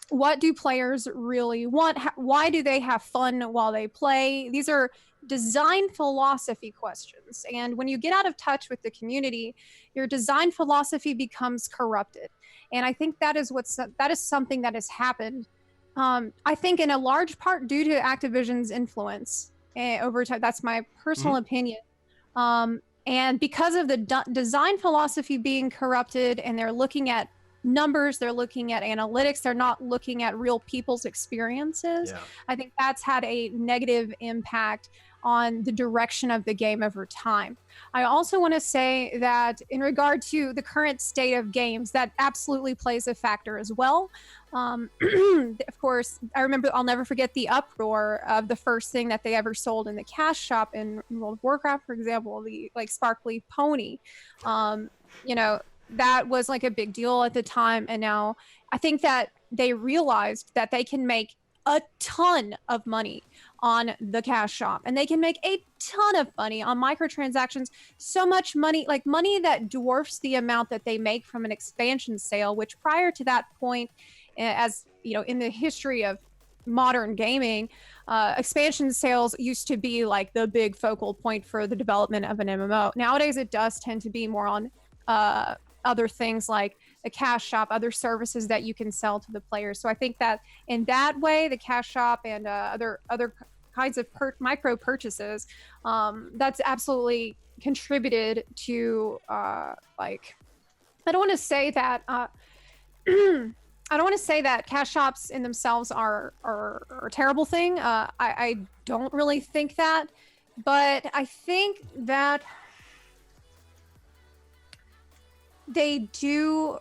[SPEAKER 3] what do players really want? Why do they have fun while they play? These are design philosophy questions. And when you get out of touch with the community, your design philosophy becomes corrupted. And I think that is something that has happened. I think in a large part due to Activision's influence over time. That's my personal opinion. And because of the design philosophy being corrupted, and they're looking at numbers, they're looking at analytics, they're not looking at real people's experiences. Yeah. I think that's had a negative impact on the direction of the game over time. I also want to say that in regard to the current state of games, that absolutely plays a factor as well. Of course, I'll never forget the uproar of the first thing that they ever sold in the cash shop in World of Warcraft, for example, the sparkly pony. That was like a big deal at the time. And now I think that they realized that they can make a ton of money on the cash shop, and they can make a ton of money on microtransactions. So much money, like money that dwarfs the amount that they make from an expansion sale, which prior to that point, as you know, in the history of modern gaming, expansion sales used to be like the big focal point for the development of an MMO. Nowadays, it does tend to be more on other things like a cash shop, other services that you can sell to the players. So I think that in that way, the cash shop and other kinds of micro purchases, that's absolutely contributed to I don't want to say that I don't want to say that cash shops in themselves are a terrible thing. I don't really think that, but I think that they do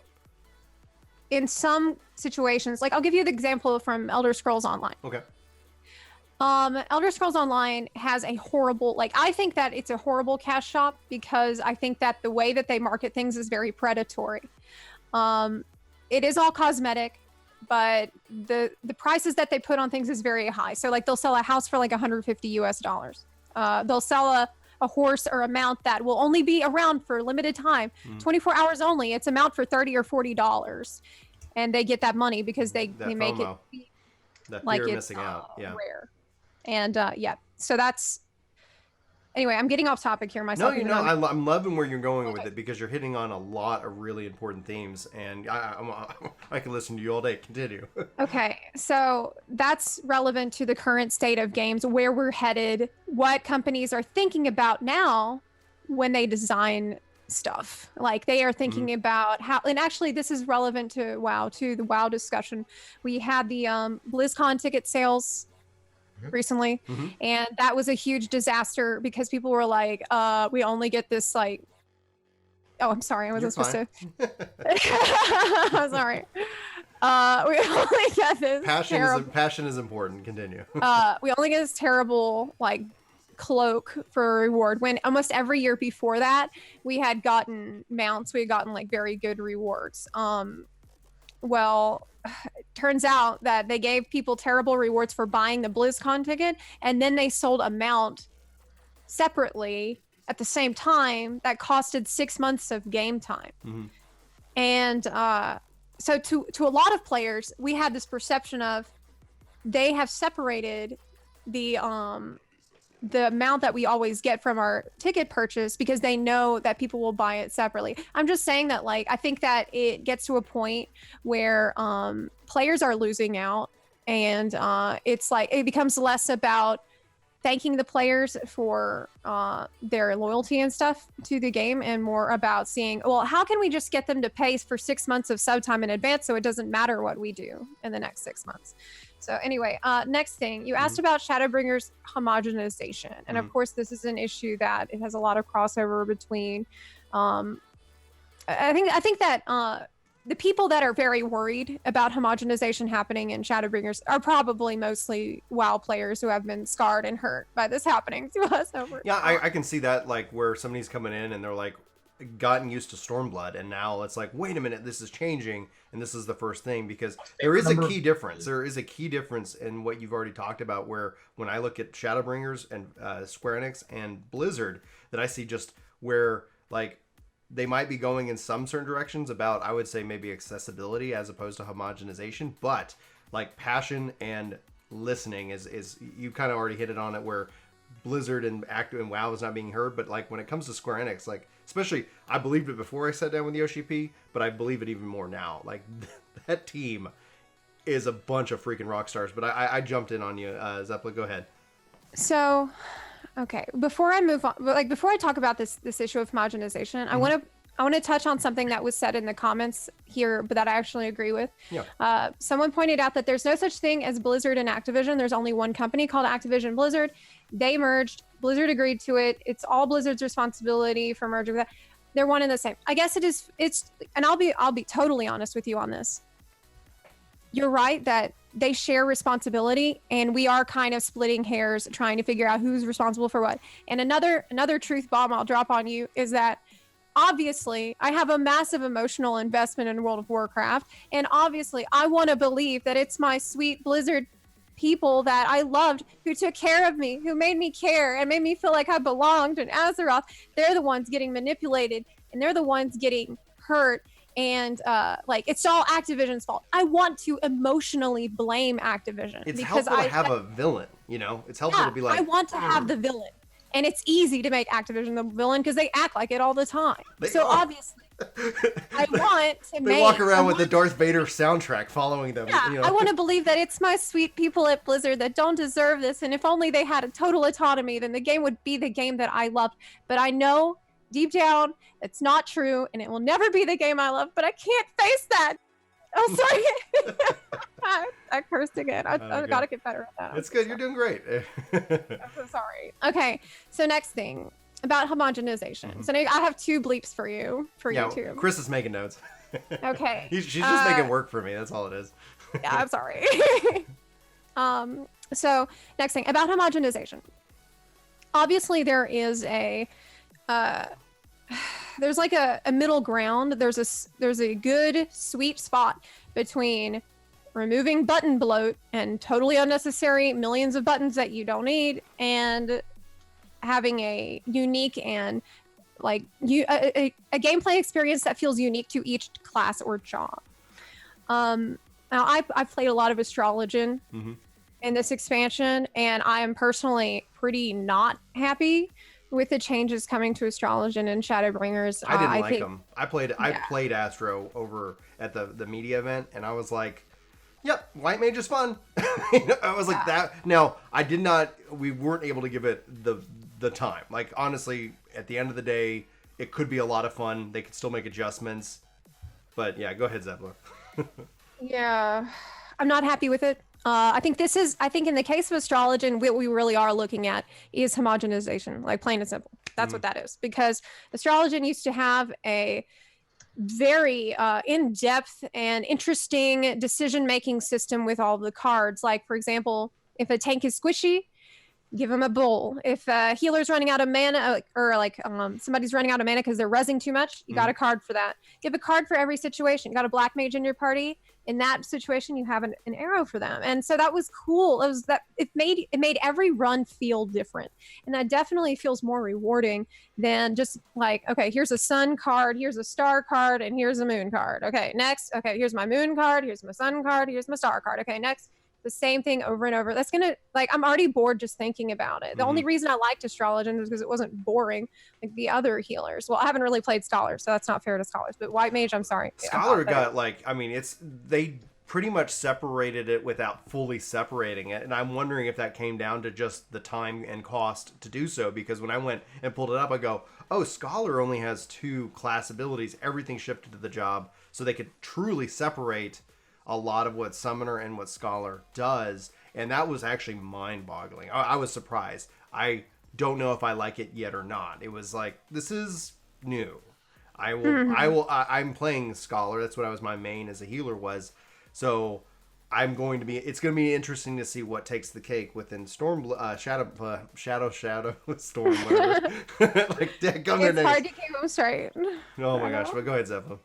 [SPEAKER 3] in some situations. Like, I'll give you the example from Elder Scrolls Online.
[SPEAKER 2] Okay.
[SPEAKER 3] Elder Scrolls Online has a horrible, I think that it's a horrible cash shop, because I think that the way that they market things is very predatory. It is all cosmetic, but the prices that they put on things is very high. So they'll sell a house for $150 US. They'll sell a horse or a mount that will only be around for limited time, 24 hours only. It's a mount for $30 or $40, and they get that money because they make it like it's missing out. Rare. And so that's, anyway, I'm getting off topic here myself.
[SPEAKER 2] No, I'm loving where you're going with it, because you're hitting on a lot of really important themes, and I can listen to you all day. Continue.
[SPEAKER 3] Okay, so that's relevant to the current state of games, where we're headed, what companies are thinking about now when they design stuff. They are thinking about how, and actually this is relevant to the WoW discussion. We had the BlizzCon ticket sales recently, and that was a huge disaster, because people were like, we only get this oh, I'm sorry, I wasn't supposed to. I'm sorry. We only get this
[SPEAKER 2] passion is important. Continue.
[SPEAKER 3] We only get this terrible cloak for a reward, when almost every year before that we had gotten mounts, we had gotten very good rewards. Well, turns out that they gave people terrible rewards for buying the BlizzCon ticket, and then they sold a mount separately at the same time that costed 6 months of game time. And so to a lot of players, we had this perception of they have separated the amount that we always get from our ticket purchase because they know that people will buy it separately. I'm just saying that, like, I think that it gets to a point where players are losing out, and it's like it becomes less about thanking the players for their loyalty and stuff to the game, and more about seeing, well, how can we just get them to pay for 6 months of sub time in advance so it doesn't matter what we do in the next 6 months. So anyway, next thing, you asked about Shadowbringers homogenization. And of course, this is an issue that it has a lot of crossover between. I think that the people that are very worried about homogenization happening in Shadowbringers are probably mostly WoW players who have been scarred and hurt by this happening to us over.
[SPEAKER 2] Yeah, I can see that, like, where somebody's coming in and they're like gotten used to Stormblood, and now it's like, wait a minute, this is changing, and this is the first thing, because there is a key difference. There is a key difference in what you've already talked about, where when I look at Shadowbringers and Square Enix and Blizzard, that I see just where, like, they might be going in some certain directions about, I would say, maybe accessibility as opposed to homogenization, but like passion and listening is you kind of already hit it on it, where Blizzard and WoW is not being heard. But like when it comes to Square Enix, like, especially, I believed it before I sat down with Yoshi P, but I believe it even more now. Like that team is a bunch of freaking rock stars. But I jumped in on you, Zepla. Go ahead.
[SPEAKER 3] So, okay, before I move on, like before I talk about this issue of homogenization, I want to touch on something that was said in the comments here, but that I actually agree with.
[SPEAKER 2] Yeah.
[SPEAKER 3] Someone pointed out that there's no such thing as Blizzard and Activision. There's only one company called Activision Blizzard. They merged. Blizzard agreed to it. It's all Blizzard's responsibility for merging with that. They're one and the same. I guess it is. And I'll be totally honest with you on this. You're right that they share responsibility, and we are kind of splitting hairs trying to figure out who's responsible for what. And another truth bomb I'll drop on you is that obviously I have a massive emotional investment in World of Warcraft, and obviously I want to believe that it's my sweet Blizzard people that I loved, who took care of me, who made me care and made me feel like I belonged in Azeroth. They're the ones getting manipulated, and they're the ones getting hurt. And like, it's all Activision's fault. I want to emotionally blame Activision.
[SPEAKER 2] It's helpful to have a villain, you know? It's helpful to be like,
[SPEAKER 3] I want to have the villain. And it's easy to make Activision the villain because they act like it all the time. Obviously, I want to
[SPEAKER 2] they walk around with the Darth Vader soundtrack following them.
[SPEAKER 3] Yeah,
[SPEAKER 2] you know?
[SPEAKER 3] I want to believe that it's my sweet people at Blizzard that don't deserve this. And if only they had a total autonomy, then the game would be the game that I loved. But I know deep down it's not true, and it will never be the game I love, but I can't face that. Oh, sorry. I cursed again. I gotta get better at that.
[SPEAKER 2] It's good. You're doing great.
[SPEAKER 3] I'm so sorry. Okay, so next thing about homogenization. So now I have 2 bleeps for you, YouTube.
[SPEAKER 2] Chris is making notes.
[SPEAKER 3] Okay.
[SPEAKER 2] She's just making work for me. That's all it is.
[SPEAKER 3] Yeah, I'm sorry. So next thing about homogenization. Obviously, there is there's like a middle ground. There's a good sweet spot between removing button bloat and totally unnecessary millions of buttons that you don't need, and having a unique and like a gameplay experience that feels unique to each class or job. Now I've played a lot of Astrologian in this expansion, and I am personally pretty not happy with the changes coming to Astrologian and Shadowbringers.
[SPEAKER 2] I didn't like them. I played Astro over at the media event, and I was like, yep, White Mage is fun. I was like that. Now, we weren't able to give it the time. Like, honestly, at the end of the day, it could be a lot of fun. They could still make adjustments. But yeah, go ahead, Zepla.
[SPEAKER 3] Yeah, I'm not happy with it. I think in the case of Astrologian, what we really are looking at is homogenization, like plain and simple. That's what that is. Because Astrologian used to have a very in-depth and interesting decision-making system with all the cards. Like, for example, if a tank is squishy, give him a bull. If a healer's running out of mana, or like somebody's running out of mana because they're rezzing too much, you got a card for that. Give a card for every situation. You got a black mage in your party, in that situation you have an arrow for them. And so that was cool. It made every run feel different, and that definitely feels more rewarding than just like, okay, here's a sun card, here's a star card, and here's a moon card. Okay, next. Okay, here's my moon card, here's my sun card, here's my star card. Okay, next. The same thing over and over. That's gonna, like, I'm already bored just thinking about it. The only reason I liked Astrologian was because it wasn't boring like the other healers. Well, I haven't really played Scholar, so that's not fair to Scholars, but White Mage, I'm sorry.
[SPEAKER 2] Scholar got like, I mean, they pretty much separated it without fully separating it, and I'm wondering if that came down to just the time and cost to do so, because when I went and pulled it up, I go, oh, Scholar only has 2 class abilities, everything shifted to the job, so they could truly separate a lot of what Summoner and what Scholar does, and that was actually mind-boggling. I was surprised. I don't know if I like it yet or not. It was like, this is new. I'm playing Scholar. That's what my main as a healer was. So it's going to be interesting to see what takes the cake within Storm, Shadow, Storm, whatever. Like, it's
[SPEAKER 3] hard to keep them straight.
[SPEAKER 2] Oh my gosh, but go ahead, Zepla.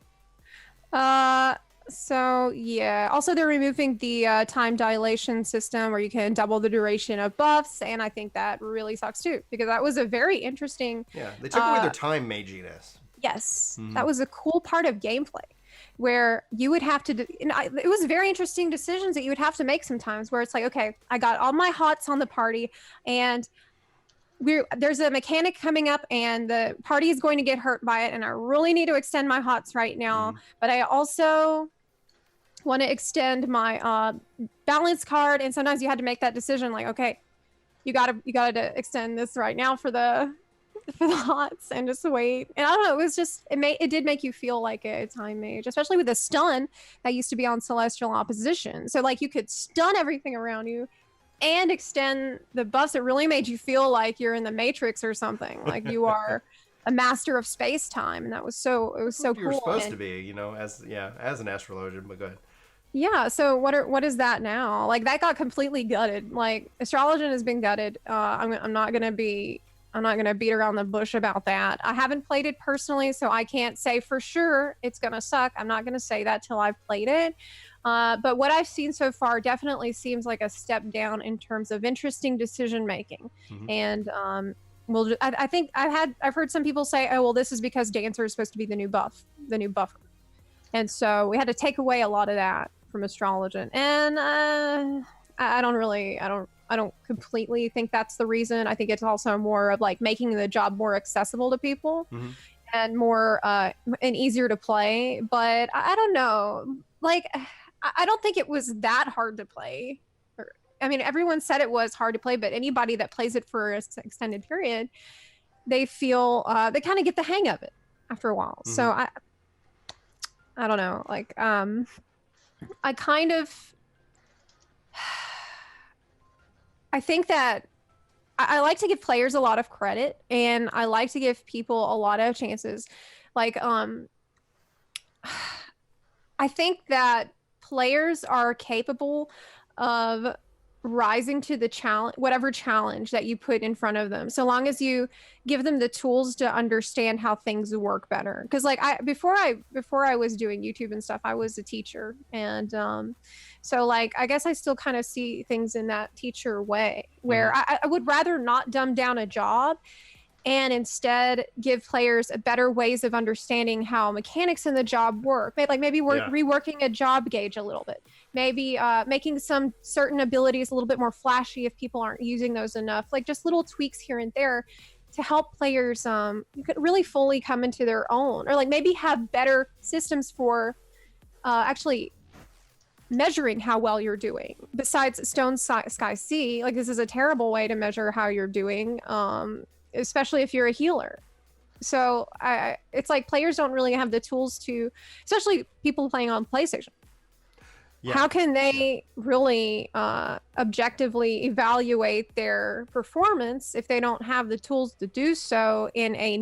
[SPEAKER 3] So yeah, also they're removing the time dilation system where you can double the duration of buffs, and I think that really sucks too, because that was a very interesting.
[SPEAKER 2] Yeah, they took away their time maginess.
[SPEAKER 3] Yes, that was a cool part of gameplay, where you would have to. It was very interesting decisions that you would have to make sometimes, where it's like, okay, I got all my hots on the party, and there's a mechanic coming up and the party is going to get hurt by it, and I really need to extend my hots right now, but I also want to extend my balance card, and sometimes you had to make that decision, like, okay, you gotta extend this right now for the hots and just wait. And I don't know, it did make you feel like a time mage, especially with the stun that used to be on Celestial Opposition. So like you could stun everything around you and extend the buffs. It really made you feel like you're in the Matrix or something, like you are a master of space time, and it was so cool.
[SPEAKER 2] You're supposed to be, as an astrologian, but go ahead.
[SPEAKER 3] Yeah, so what is that now? Like, that got completely gutted. Like, Astrologian has been gutted. I'm not gonna beat around the bush about that. I haven't played it personally, so I can't say for sure it's gonna suck. I'm not gonna say that till I've played it. But what I've seen so far definitely seems like a step down in terms of interesting decision making. And I think I've heard some people say, oh well, this is because Dancer is supposed to be the new buffer, and so we had to take away a lot of that from Astrologian. And I don't completely think that's the reason. I think it's also more of like making the job more accessible to people and more and easier to play. But I don't know, like, I don't think it was that hard to play. I mean, everyone said it was hard to play, but anybody that plays it for an extended period, they feel they kind of get the hang of it after a while. So I don't know, like I kind of I think that I like to give players a lot of credit, and I like to give people a lot of chances. Like I think that players are capable of rising to the challenge, whatever challenge that you put in front of them, so long as you give them the tools to understand how things work better. Because like before I was doing YouTube and stuff, I was a teacher, and so like I guess I still kind of see things in that teacher way, where I would rather not dumb down a job and instead give players better ways of understanding how mechanics in the job work. Like maybe reworking a job gauge a little bit, maybe making some certain abilities a little bit more flashy if people aren't using those enough, like just little tweaks here and there to help players you could really fully come into their own, or like maybe have better systems for actually measuring how well you're doing besides Stone Sky Sea. Like, this is a terrible way to measure how you're doing, especially if you're a healer. So it's like players don't really have the tools to, especially people playing on PlayStation. How can they really objectively evaluate their performance if they don't have the tools to do so in a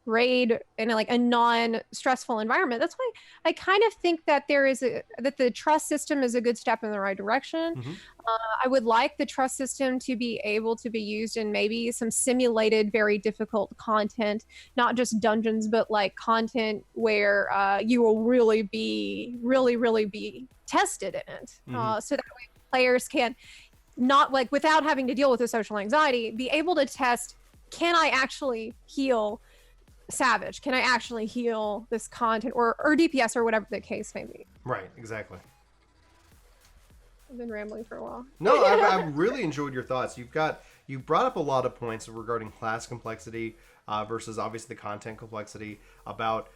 [SPEAKER 3] raid in like a non-stressful environment. That's why I kind of think that that the trust system is a good step in the right direction.
[SPEAKER 2] Mm-hmm.
[SPEAKER 3] I would like the trust system to be able to be used in maybe some simulated, very difficult content, not just dungeons, but like content where you will really be tested in it.
[SPEAKER 2] Mm-hmm.
[SPEAKER 3] So that way players can not like without having to deal with the social anxiety, be able to test, can I actually heal Savage? Can I actually heal this content or DPS or whatever the case may be?
[SPEAKER 2] Right, exactly.
[SPEAKER 3] I've been rambling for a while.
[SPEAKER 2] No, I've really enjoyed your thoughts. You brought up a lot of points regarding class complexity versus obviously the content complexity, about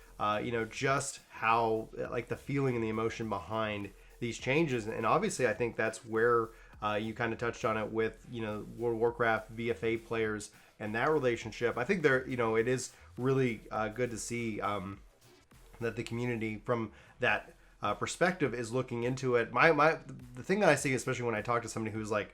[SPEAKER 2] just how like the feeling and the emotion behind these changes. And obviously I think that's where you kind of touched on it with World of Warcraft VFA players and that relationship. I think it is really good to see that the community from that perspective is looking into it. The thing that I see, especially when I talk to somebody who's like,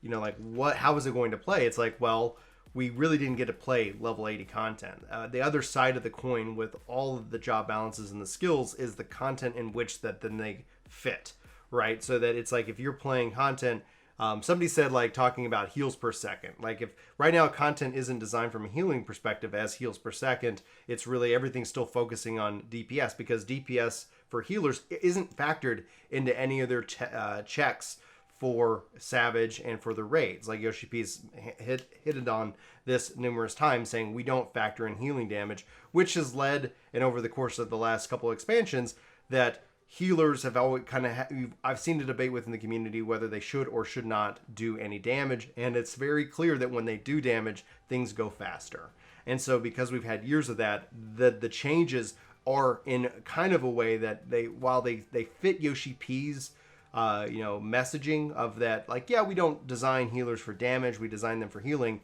[SPEAKER 2] how is it going to play? It's like, well, we really didn't get to play level 80 content. The other side of the coin with all of the job balances and the skills is the content in which that then they fit, right? So that it's like, if you're playing content, somebody said like talking about heals per second. Like if right now content isn't designed from a healing perspective as heals per second, it's really everything's still focusing on DPS, because DPS for healers isn't factored into any of their checks for Savage and for the raids. Like Yoshi P's hit on this numerous times, saying we don't factor in healing damage, which has led, and over the course of the last couple of expansions, that healers have always kind of I've seen a debate within the community whether they should or should not do any damage, and it's very clear that when they do damage, things go faster. And so because we've had years of that, the changes are in kind of a way that while they fit Yoshi P's messaging of that, like, yeah, we don't design healers for damage, we design them for healing.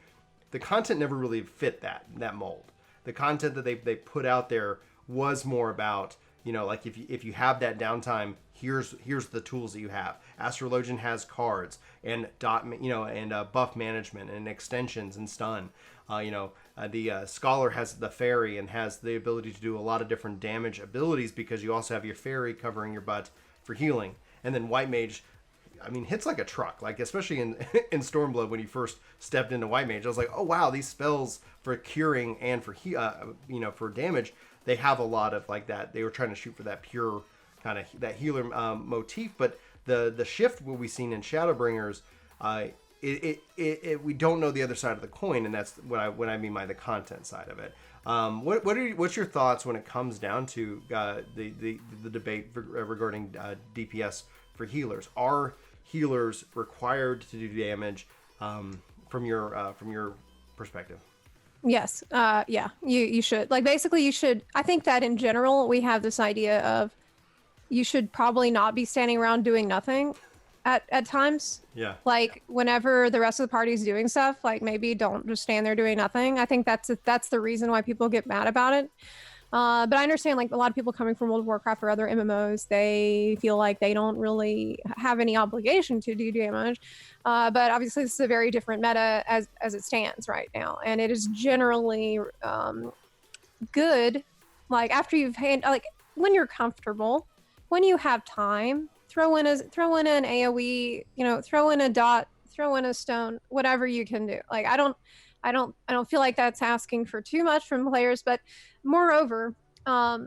[SPEAKER 2] The content never really fit that mold. The content that they put out there was more about, like if you have that downtime, here's the tools that you have. Astrologian has cards and buff management and extensions and stun. The Scholar has the Fairy and has the ability to do a lot of different damage abilities, because you also have your Fairy covering your butt for healing. And then White Mage, hits like a truck. Like especially in Stormblood, when you first stepped into White Mage, I was like, oh wow, these spells for curing and for for damage, they have a lot of like that. They were trying to shoot for that pure kind of that healer motif. But the shift what we've seen in Shadowbringers, we don't know the other side of the coin, and that's what I mean by the content side of it. What's your thoughts when it comes down to the debate regarding DPS for healers? Are healers required to do damage from your perspective?
[SPEAKER 3] Yes. Yeah. You should. Like basically, you should. I think that in general, we have this idea of you should probably not be standing around doing nothing at times.
[SPEAKER 2] Yeah.
[SPEAKER 3] Like whenever the rest of the party's doing stuff, like maybe don't just stand there doing nothing. I think that's the reason why people get mad about it. But I understand like a lot of people coming from World of Warcraft or other MMOs, they feel like they don't really have any obligation to do damage. But obviously this is a very different meta as it stands right now. And it is generally good. Like after you've like when you're comfortable, when you have time, throw in an AoE, throw in a dot, throw in a stone, whatever you can do. Like I don't feel like that's asking for too much from players, but moreover, I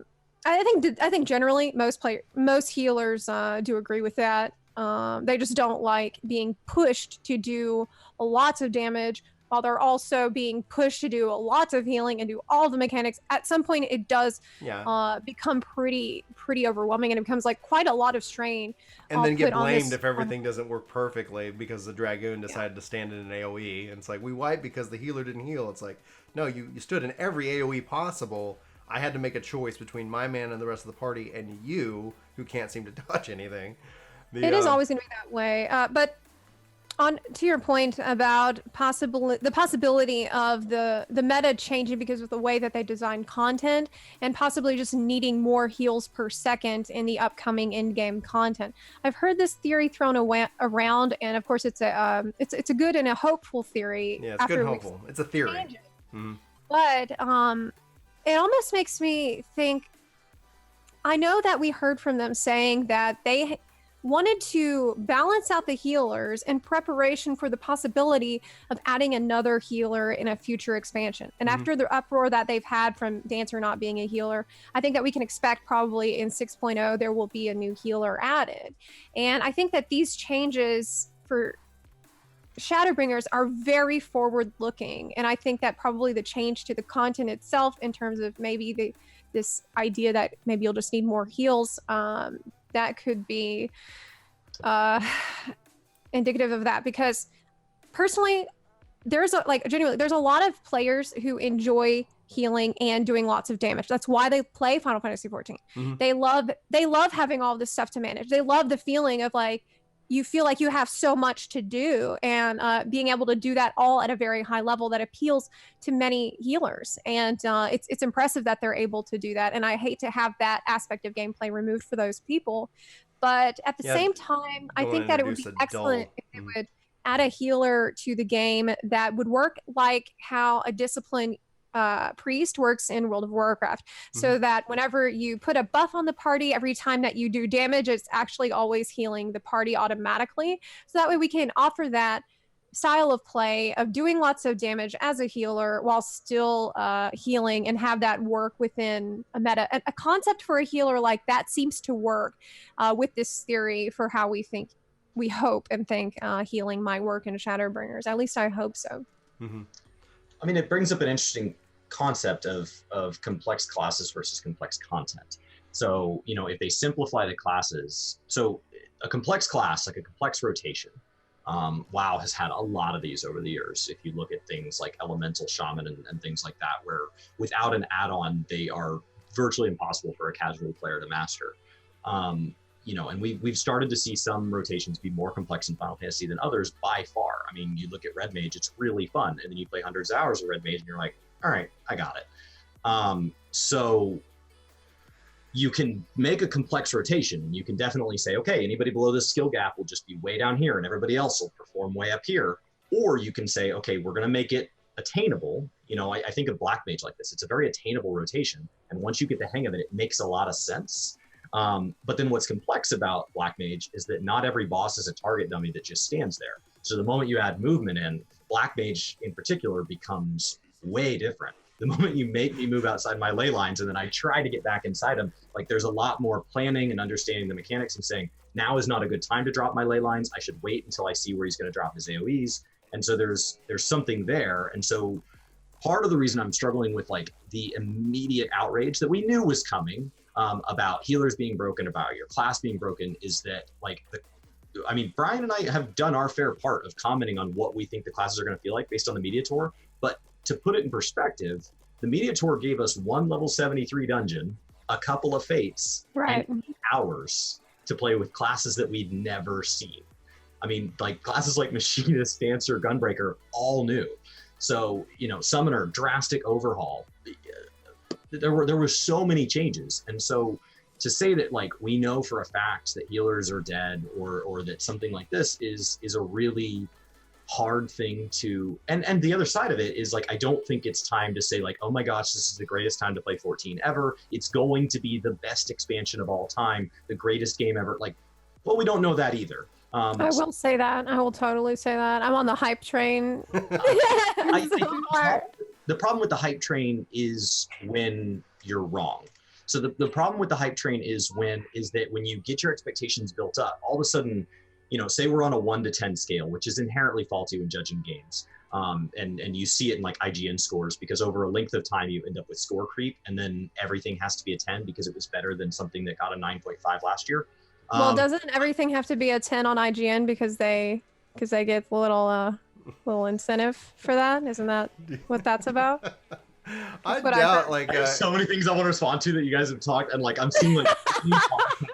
[SPEAKER 3] think generally most healers do agree with that. They just don't like being pushed to do lots of damage while they're also being pushed to do lots of healing and do all the mechanics. At some point, it does become pretty overwhelming, and it becomes like quite a lot of strain.
[SPEAKER 2] And then get blamed if everything doesn't work perfectly because the Dragoon decided to stand in an AoE. And it's like, we wiped because the healer didn't heal. It's like, no, you stood in every AoE possible. I had to make a choice between my man and the rest of the party and you, who can't seem to touch anything.
[SPEAKER 3] It is always going to be that way. But on to your point about the possibility of the meta changing because of the way that they design content, and possibly just needing more heals per second in the upcoming in-game content. I've heard this theory thrown around, and of course it's a good and a hopeful theory.
[SPEAKER 2] Yeah, it's good and hopeful. It's a theory.
[SPEAKER 3] But it almost makes me think, I know that we heard from them saying that they wanted to balance out the healers in preparation for the possibility of adding another healer in a future expansion. And after the uproar that they've had from Dancer not being a healer, I think that we can expect probably in 6.0 there will be a new healer added. And I think that these changes for Shadowbringers are very forward looking, and I think that probably the change to the content itself in terms of maybe this idea that maybe you'll just need more heals, that could be indicative of that. Because personally, there's a lot of players who enjoy healing and doing lots of damage. That's why they play Final Fantasy XIV. They love having all this stuff to manage. They love the feeling of like, you feel like you have so much to do, and being able to do that all at a very high level that appeals to many healers. And it's impressive that they're able to do that. And I hate to have that aspect of gameplay removed for those people. But at the same time, I think that it would be excellent if they would add a healer to the game that would work like how a discipline priest works in World of Warcraft, so that whenever you put a buff on the party, every time that you do damage, it's actually always healing the party automatically. So that way we can offer that style of play of doing lots of damage as a healer while still healing, and have that work within a meta. A concept for a healer like that seems to work with this theory for how we hope and think healing might work in Shadowbringers. At least I hope so.
[SPEAKER 4] I mean, it brings up an interesting concept of complex classes versus complex content. So, you know, if they simplify the classes, so a complex class, like a complex rotation, WoW has had a lot of these over the years. If you look at things like Elemental Shaman and things like that, where without an add-on, they are virtually impossible for a casual player to master. You know, and we've started to see some rotations be more complex in Final Fantasy than others by far. I mean, you look at Red Mage, it's really fun. And then you play hundreds of hours of Red Mage and you're like, all right, I got it. So you can make a complex rotation, and you can definitely say, okay, anybody below this skill gap will just be way down here and everybody else will perform way up here. Or you can say, okay, we're going to make it attainable. You know, I think of Black Mage like this. It's a very attainable rotation. And once you get the hang of it, it makes a lot of sense. But then what's complex about Black Mage is that not every boss is a target dummy that just stands there. So the moment you add movement in, Black Mage in particular becomes way different. The moment you make me move outside my ley lines and then I try to get back inside them, like there's a lot more planning and understanding the mechanics and saying, now is not a good time to drop my ley lines. I should wait until I see where he's going to drop his AoEs. And so there's something there. And so part of the reason I'm struggling with like the immediate outrage that we knew was coming about healers being broken, about your class being broken, is that like I mean, Brian and I have done our fair part of commenting on what we think the classes are going to feel like based on the Media Tour. But to put it in perspective, the Media Tour gave us one level 73 dungeon, a couple of fates, and hours to play with classes that we'd never seen. I mean, like classes like Machinist, Dancer, Gunbreaker, all new. So, you know, Summoner, drastic overhaul. There were so many changes. And so to say that like we know for a fact that healers are dead or that something like this is a really hard thing to, and the other side of it is like, I don't think it's time to say like, oh my gosh, this is the greatest time to play 14 ever. It's going to be the best expansion of all time, the greatest game ever. Like, well, we don't know that either.
[SPEAKER 3] I will say that. I will totally say that. I'm on the hype train.
[SPEAKER 4] The problem with the hype train is when you're wrong. So the problem with the hype train is that when you get your expectations built up, all of a sudden, you know, say we're on a 1 to 10 scale, which is inherently faulty when judging games. And you see it in like IGN scores, because over a length of time you end up with score creep, and then everything has to be a 10 because it was better than something that got a 9.5 last year.
[SPEAKER 3] Well, doesn't everything have to be a 10 on IGN because they get a little incentive for that? Isn't that what that's about?
[SPEAKER 2] I doubt like
[SPEAKER 4] there's so many things I want to respond to that you guys have talked, and like I'm seeing like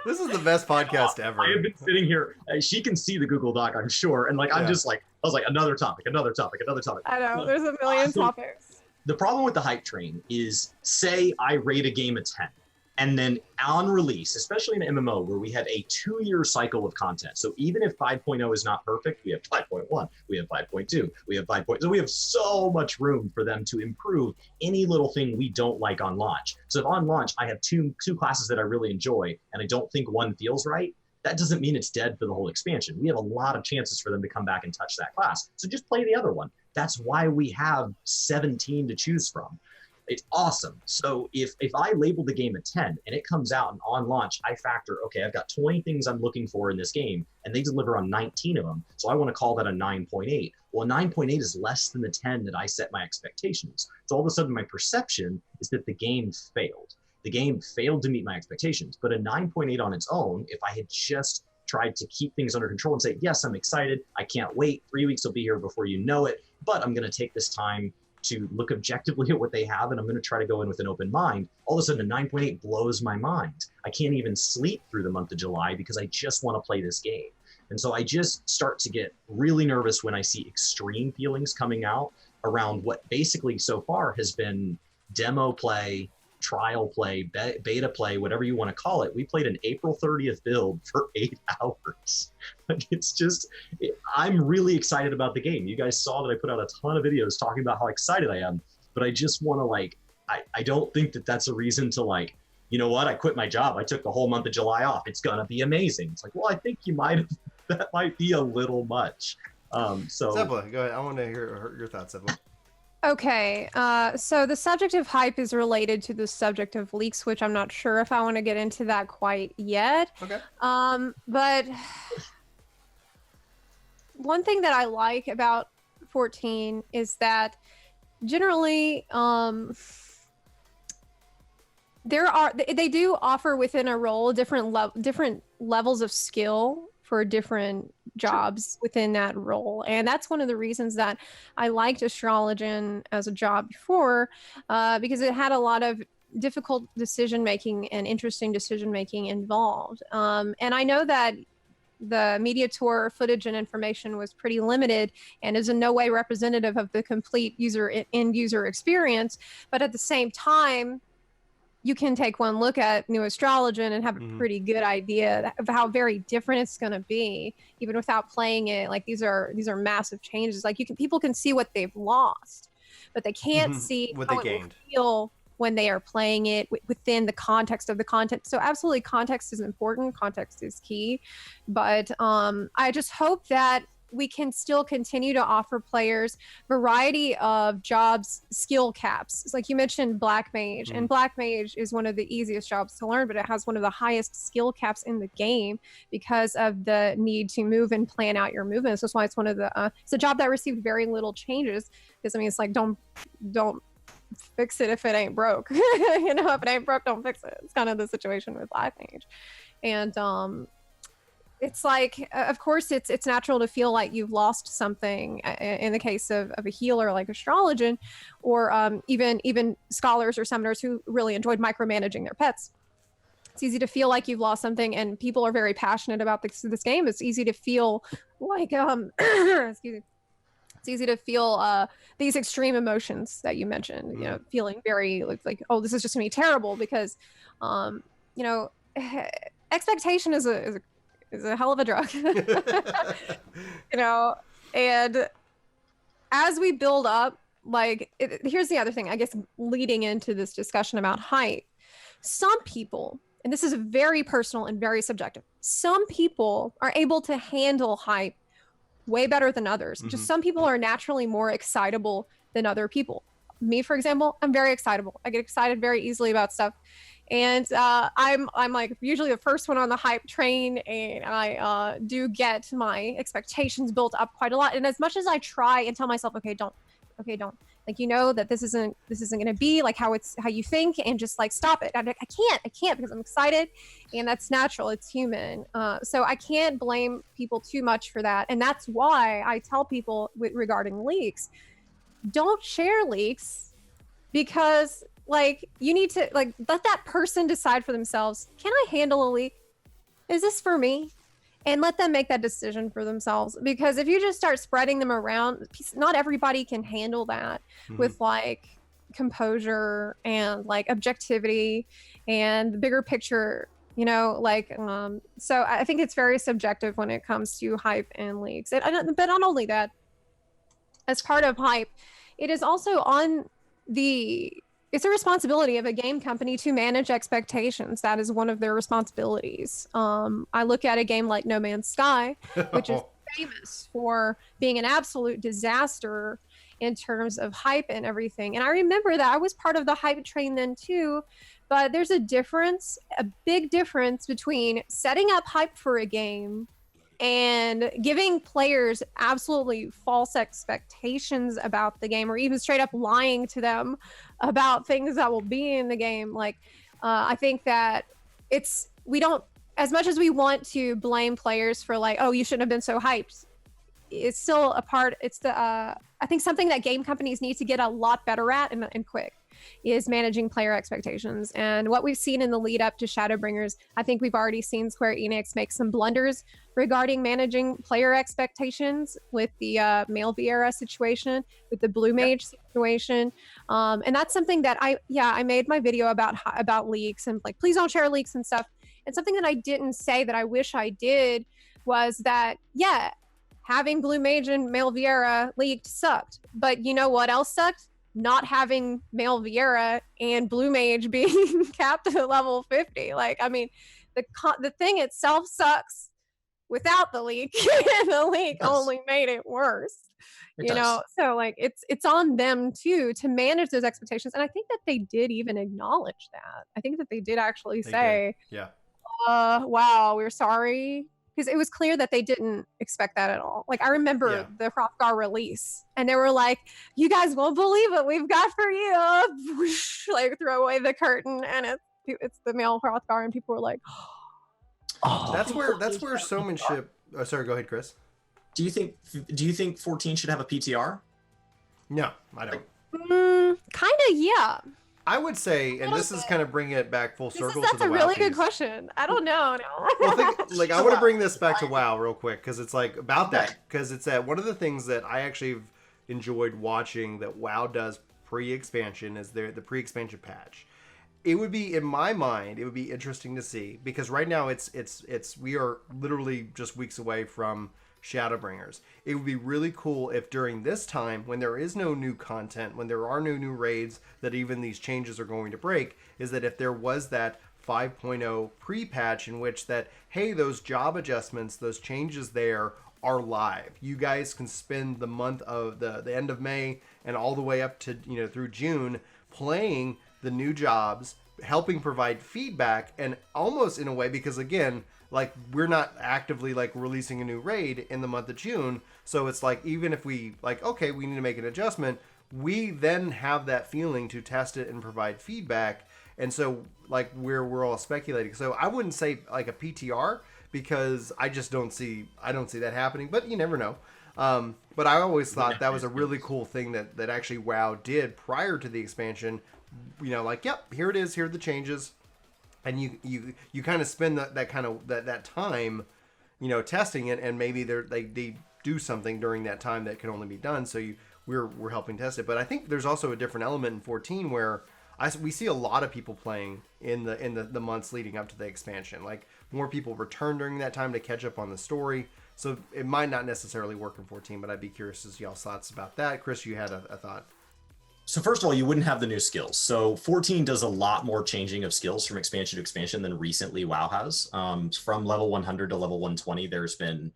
[SPEAKER 2] this is the best podcast ever.
[SPEAKER 4] I have been sitting here. She can see the Google Doc, I'm sure, and like I'm just like I was like another topic.
[SPEAKER 3] I know there's a million topics.
[SPEAKER 4] The problem with the hype train is, say I rate a game a 10, And then on release, especially in an MMO where we have a 2-year cycle of content. So even if 5.0 is not perfect, we have 5.1, we have 5.2, we have 5. So we have so much room for them to improve any little thing we don't like on launch. So if on launch I have two classes that I really enjoy and I don't think one feels right, that doesn't mean it's dead for the whole expansion. We have a lot of chances for them to come back and touch that class. So just play the other one. That's why we have 17 to choose from. It's awesome. So if I label the game a 10 and it comes out and on launch, I factor, okay, I've got 20 things I'm looking for in this game and they deliver on 19 of them. So I want to call that a 9.8. Well, 9.8 is less than the 10 that I set my expectations. So all of a sudden my perception is that the game failed. The game failed to meet my expectations, but a 9.8 on its own, if I had just tried to keep things under control and say, yes, I'm excited. I can't wait. 3 weeks will be here before you know it, but I'm going to take this time to look objectively at what they have, and I'm going to try to go in with an open mind. All of a sudden, a 9.8 blows my mind. I can't even sleep through the month of July because I just want to play this game. And so I just start to get really nervous when I see extreme feelings coming out around what basically so far has been demo play, trial play, beta play, whatever you want to call it. We played an April 30th build for 8 hours. Like, it's just, I'm really excited about the game. You guys saw that I put out a ton of videos talking about how excited I am, but I just want to like, I don't think that that's a reason to like, you know what, I quit my job. I took the whole month of July off. It's going to be amazing. It's like, well, I think you might have, that might be a little much. So
[SPEAKER 2] Zepla, go ahead. I want to hear your thoughts, Zepla.
[SPEAKER 3] Okay, so the subject of hype is related to the subject of leaks, which I'm not sure if I want to get into that quite yet.
[SPEAKER 2] Okay.
[SPEAKER 3] But one thing that I like about 14 is that generally they do offer within a role different levels of skill for different jobs within that role. And that's one of the reasons that I liked Astrologian as a job before, because it had a lot of difficult decision-making and interesting decision-making involved. And I know that the media tour footage and information was pretty limited and is in no way representative of the complete end user experience. But at the same time, you can take one look at New Astrologian and have a pretty good idea of how very different it's going to be, even without playing it. Like these are massive changes. Like people can see what they've lost, but they can't see
[SPEAKER 2] what
[SPEAKER 3] how
[SPEAKER 2] they
[SPEAKER 3] it
[SPEAKER 2] gained.
[SPEAKER 3] will feel when they are playing it within the context of the content. So absolutely, context is important. Context is key. But I just hope that we can still continue to offer players variety of jobs, skill caps. It's like you mentioned Black Mage, and Black Mage is one of the easiest jobs to learn, but it has one of the highest skill caps in the game because of the need to move and plan out your movements. That's why it's one of the, it's a job that received very little changes, because I mean, it's like, don't fix it if it ain't broke. You know, if it ain't broke, don't fix it. It's kind of the situation with Black Mage. And it's like, of course, it's natural to feel like you've lost something in the case of a healer like Astrologian, or even scholars or summoners who really enjoyed micromanaging their pets. It's easy to feel like you've lost something, and people are very passionate about this game. It's easy to feel like, excuse me. It's easy to feel these extreme emotions that you mentioned, you know, feeling very like, oh, this is just gonna be terrible, because, you know, expectation is a hell of a drug. You know, and as we build up, like, here's the other thing, I guess, leading into this discussion about hype. Some people, and this is very personal and very subjective, some people are able to handle hype way better than others. Just some people are naturally more excitable than other people. Me, for example, I'm very excitable. I get excited very easily about stuff. And I'm like usually the first one on the hype train, and I do get my expectations built up quite a lot. And as much as I try and tell myself, okay, don't, like, you know, that this isn't going to be like how you think, and just like stop it. I can't because I'm excited, and that's natural. It's human. So I can't blame people too much for that. And that's why I tell people regarding leaks, don't share leaks, because like, you need to like let that person decide for themselves. Can I handle a leak? Is this for me? And let them make that decision for themselves. Because if you just start spreading them around, not everybody can handle that with like composure and like objectivity and the bigger picture, you know, like so I think it's very subjective when it comes to hype and leaks. But not only that, as part of hype, it is also it's a responsibility of a game company to manage expectations. That is one of their responsibilities. I look at a game like No Man's Sky, which is famous for being an absolute disaster in terms of hype and everything. And I remember that I was part of the hype train then too, but there's a big difference between setting up hype for a game and giving players absolutely false expectations about the game, or even straight up lying to them about things that will be in the game. Like, I think that we don't, as much as we want to blame players for like, oh, you shouldn't have been so hyped, it's still I think something that game companies need to get a lot better at and quick is managing player expectations. And what we've seen in the lead up to Shadowbringers, I think we've already seen Square Enix make some blunders regarding managing player expectations with the Male Vieira situation, with the Blue Mage situation. And that's something that I made my video about leaks and like, please don't share leaks and stuff. And something that I didn't say that I wish I did was that, having Blue Mage and Male Vieira leaked sucked. But you know what else sucked? Not having Male Vieira and Blue Mage being capped at level 50. Like, I mean, the thing itself sucks without the leak. And the leak only made it worse. You know, so like it's on them too to manage those expectations. And I think that they did even acknowledge that. I think that they did actually say, wow, we're sorry. Because it was clear that they didn't expect that at all. Like, I remember the Hrothgar release, and they were like, you guys won't believe what we've got for you. Whoosh, like, throw away the curtain, and it's the male Hrothgar, and people were like, oh.
[SPEAKER 2] That's where showmanship... Oh, sorry, go ahead, Chris.
[SPEAKER 4] Do you think 14 should have a PTR?
[SPEAKER 2] No, I don't.
[SPEAKER 3] Kind of, yeah.
[SPEAKER 2] I would say, and this is kind of bringing it back full circle to the WoW.
[SPEAKER 3] That's a really good question. I don't know.
[SPEAKER 2] Well, I want to bring this back to WoW real quick, because it's like about that. Because it's one of the things that I actually enjoyed watching that WoW does pre-expansion is the pre-expansion patch. It would be, in my mind, it would be interesting to see, because right now we are literally just weeks away from Shadowbringers. It would be really cool if during this time, when there is no new content, when there are no new raids that even these changes are going to break, is that if there was that 5.0 pre-patch in which that, hey, those job adjustments, those changes there are live. You guys can spend the month of the end of May and all the way up to, through June playing the new jobs, helping provide feedback, and almost in a way, because again, like, we're not actively like releasing a new raid in the month of June. So it's like, even if we like, okay, we need to make an adjustment, we then have that feeling to test it and provide feedback. And so like we're all speculating. So I wouldn't say like a PTR, because I don't see that happening, but you never know. But I always thought that was a really cool thing that actually WoW did prior to the expansion. Like, yep, here it is, here are the changes. And you kind of spend that time, testing it, and maybe they do something during that time that can only be done. So we're helping test it. But I think there's also a different element in 14 where we see a lot of people playing in the months leading up to the expansion. Like, more people return during that time to catch up on the story. So it might not necessarily work in 14, but I'd be curious as y'all's thoughts about that. Chris, you had a thought.
[SPEAKER 4] So first of all, you wouldn't have the new skills. So 14 does a lot more changing of skills from expansion to expansion than recently WoW has. From level 100 to level 120, there's been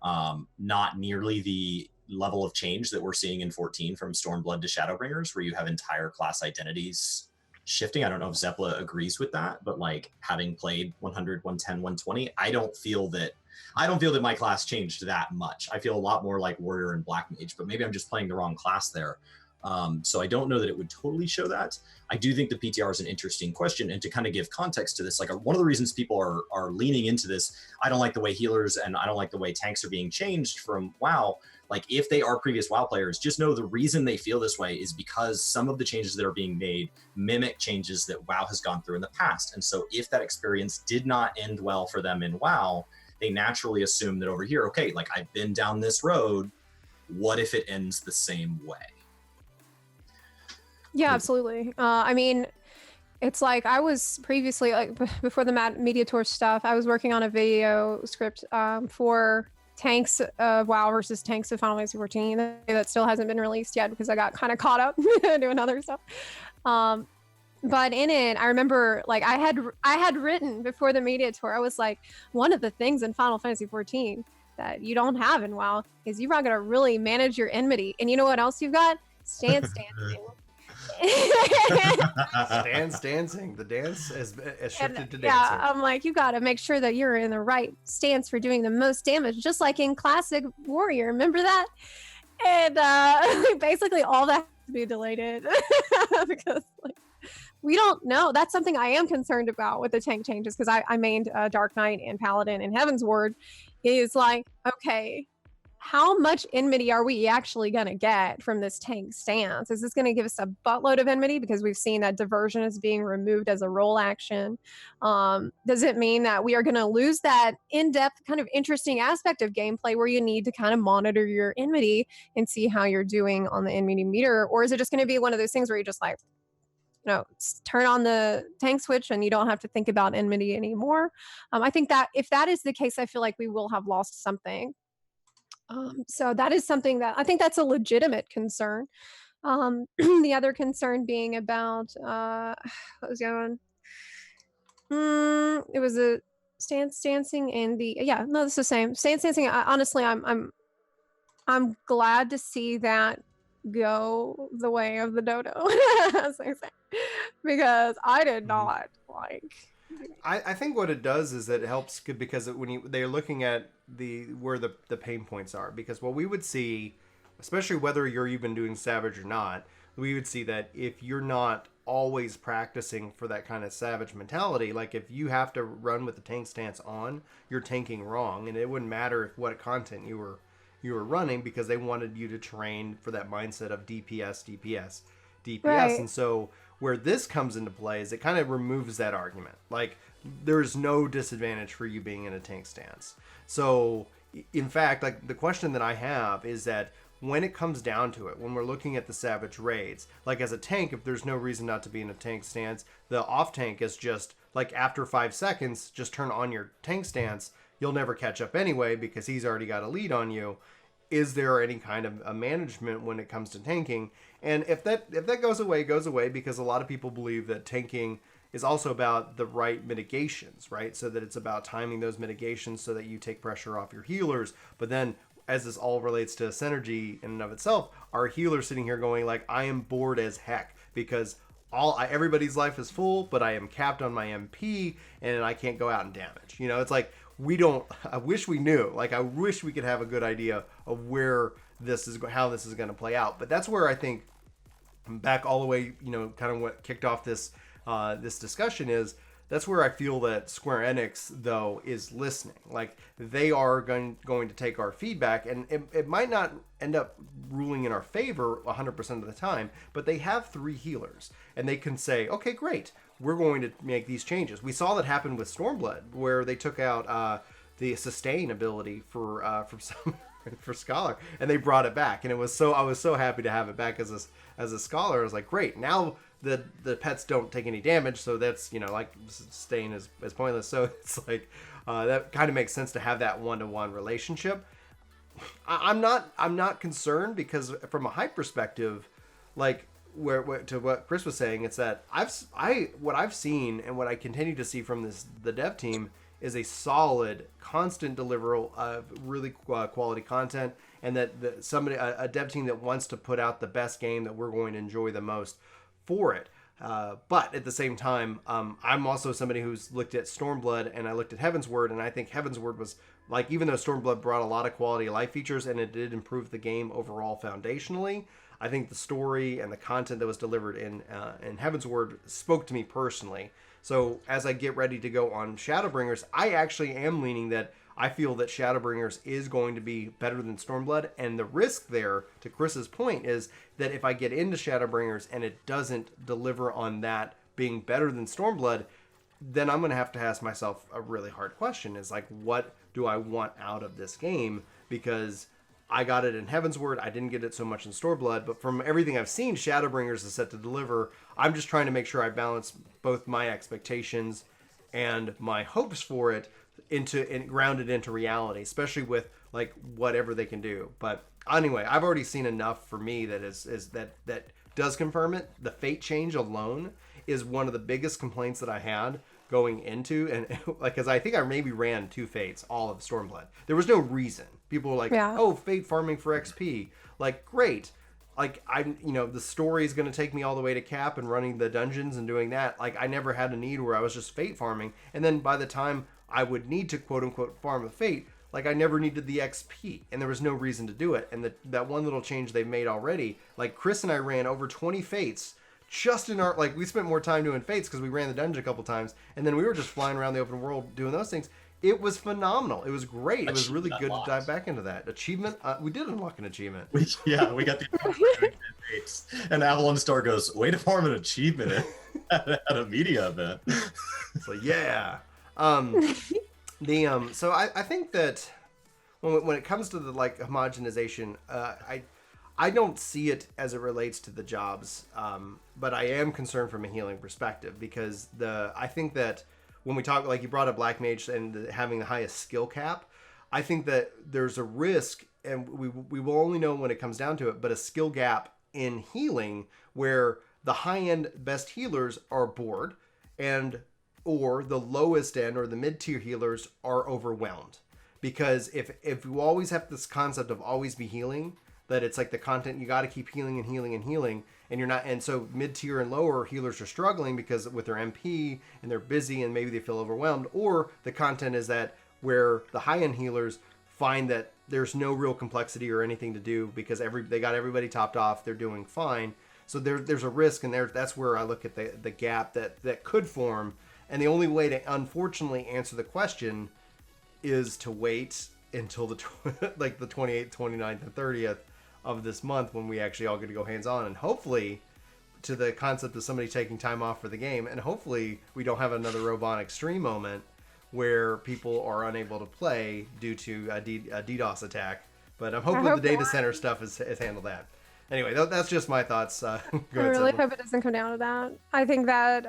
[SPEAKER 4] not nearly the level of change that we're seeing in 14 from Stormblood to Shadowbringers, where you have entire class identities shifting. I don't know if Zepla agrees with that, but like, having played 100, 110, 120, I don't feel that my class changed that much. I feel a lot more like Warrior and Black Mage, but maybe I'm just playing the wrong class there. So I don't know that it would totally show that. I do think the PTR is an interesting question, and to kind of give context to this, like, one of the reasons people are leaning into this, I don't like the way healers and I don't like the way tanks are being changed from WoW. Like, if they are previous WoW players, just know the reason they feel this way is because some of the changes that are being made mimic changes that WoW has gone through in the past. And so if that experience did not end well for them in WoW, they naturally assume that over here, okay, like, I've been down this road, what if it ends the same way?
[SPEAKER 3] Yeah, absolutely. I mean, it's like I was previously, like before the Media Tour stuff, I was working on a video script for tanks of WoW versus tanks of Final Fantasy 14 that still hasn't been released yet because I got kind of caught up doing other stuff. But in it, I remember like I had written before the Media Tour, I was like, one of the things in Final Fantasy 14 that you don't have in WoW is you're not gonna really manage your enmity. And you know what else you've got? Stance dancing.
[SPEAKER 2] Stance dancing. The dance has shifted to dancing.
[SPEAKER 3] Yeah, I'm like, you got to make sure that you're in the right stance for doing the most damage, just like in classic Warrior. Remember that? And basically, all that has to be deleted because like we don't know. That's something I am concerned about with the tank changes because I mained Dark Knight and Paladin and Heaven's Ward. Is like, okay, how much enmity are we actually going to get from this tank stance? Is this going to give us a buttload of enmity because we've seen that diversion is being removed as a role action? Does it mean that we are going to lose that in-depth kind of interesting aspect of gameplay where you need to kind of monitor your enmity and see how you're doing on the enmity meter? Or is it just going to be one of those things where you just like, turn on the tank switch and you don't have to think about enmity anymore? I think that if that is the case, I feel like we will have lost something. So that is something that I think that's a legitimate concern. The other concern being about what was the other one? It was a stance dancing and it's the same stance dancing. Honestly, I'm glad to see that go the way of the dodo, as I say, because I did not like.
[SPEAKER 2] I think what it does is that it helps because when they're looking at where the pain points are, because what we would see, especially whether you're even doing Savage or not, we would see that if you're not always practicing for that kind of Savage mentality, like if you have to run with the tank stance on, you're tanking wrong, and it wouldn't matter what content you were running because they wanted you to train for that mindset of DPS. Right. And so where this comes into play is it kind of removes that argument. Like there's no disadvantage for you being in a tank stance. So in fact, like the question that I have is that when it comes down to it, when we're looking at the Savage raids, like as a tank, if there's no reason not to be in a tank stance, the off tank is just like after 5 seconds, just turn on your tank stance. You'll never catch up anyway because he's already got a lead on you. Is there any kind of a management when it comes to tanking? And if that goes away because a lot of people believe that tanking is also about the right mitigations, right? So that it's about timing those mitigations so that you take pressure off your healers. But then as this all relates to synergy in and of itself, our healer's sitting here going like, I am bored as heck because everybody's life is full, but I am capped on my MP and I can't go out and damage. It's like, I wish we knew. Like, I wish we could have a good idea of how this is going to play out. But that's where I think back all the way, kind of what kicked off this discussion is that's where I feel that Square Enix, though, is listening. Like, they are going to take our feedback, and it might not end up ruling in our favor 100% of the time, but they have 3 healers, and they can say, okay, great, we're going to make these changes. We saw that happen with Stormblood, where they took out the sustain ability for Scholar, and they brought it back, and I was so happy to have it back as a Scholar. I was like, great, now the pets don't take any damage, so that's like sustain is pointless. So it's like that kind of makes sense to have that one-to-one relationship. I'm not concerned because from a hype perspective, like where to what Chris was saying, it's that what I've seen and what I continue to see from the dev team is a solid, constant delivery of really quality content, and that a dev team that wants to put out the best game that we're going to enjoy the most for it. But at the same time, I'm also somebody who's looked at Stormblood and I looked at Heaven's Word, and I think Heaven's Word was like, even though Stormblood brought a lot of quality of life features and it did improve the game overall foundationally, I think the story and the content that was delivered in Heaven's Word spoke to me personally. So as I get ready to go on Shadowbringers, I actually am leaning that I feel that Shadowbringers is going to be better than Stormblood, and the risk there, to Chris's point, is that if I get into Shadowbringers and it doesn't deliver on that being better than Stormblood, then I'm going to have to ask myself a really hard question, is like, what do I want out of this game? Because I got it in Heavensward. I didn't get it so much in Storeblood, but from everything I've seen, Shadowbringers is set to deliver. I'm just trying to make sure I balance both my expectations and my hopes for it and grounded into reality, especially with like whatever they can do. But anyway, I've already seen enough for me that that does confirm it. The fate change alone is one of the biggest complaints that I had going into, and like, because I think I maybe ran 2 fates all of Stormblood. There was no reason. People were like, oh, fate farming for XP, like, great. Like, I'm, the story is going to take me all the way to cap and running the dungeons and doing that. Like, I never had a need where I was just fate farming, and then by the time I would need to quote unquote farm a fate, like, I never needed the XP, and there was no reason to do it. And that one little change they've made already, like, Chris and I ran over 20 fates just in our, like, we spent more time doing fates because we ran the dungeon a couple times, and then we were just flying around the open world doing those things. It was phenomenal. It was great. It was really good to dive back into that. Achievement, we did unlock an achievement.
[SPEAKER 4] We got the fates. And Avalon Star goes, way to farm an achievement at a media event.
[SPEAKER 2] So yeah. So I think that when it comes to the like homogenization, I don't see it as it relates to the jobs, but I am concerned from a healing perspective, because I think that when we talk, like you brought up Black Mage and having the highest skill cap, I think that there's a risk, and we will only know when it comes down to it, but a skill gap in healing where the high-end best healers are bored, or the lowest end or the mid-tier healers are overwhelmed. Because if you always have this concept of always be healing, that it's like the content, you got to keep healing and healing and healing, and you're not, and so mid-tier and lower healers are struggling because with their MP and they're busy and maybe they feel overwhelmed, or the content is that where the high-end healers find that there's no real complexity or anything to do because they got everybody topped off, they're doing fine. So there's a risk, and that's where I look at the gap that could form, and the only way to unfortunately answer the question is to wait until the 28th, 29th, and 30th of this month when we actually all get to go hands-on, and hopefully to the concept of somebody taking time off for the game, and hopefully we don't have another Robon Extreme moment where people are unable to play due to a DDoS attack. But I'm hoping the data center stuff has handled that. Anyway, that's just my thoughts. Go ahead,
[SPEAKER 3] I really
[SPEAKER 2] Zepla.
[SPEAKER 3] hope it doesn't come down to that. I think that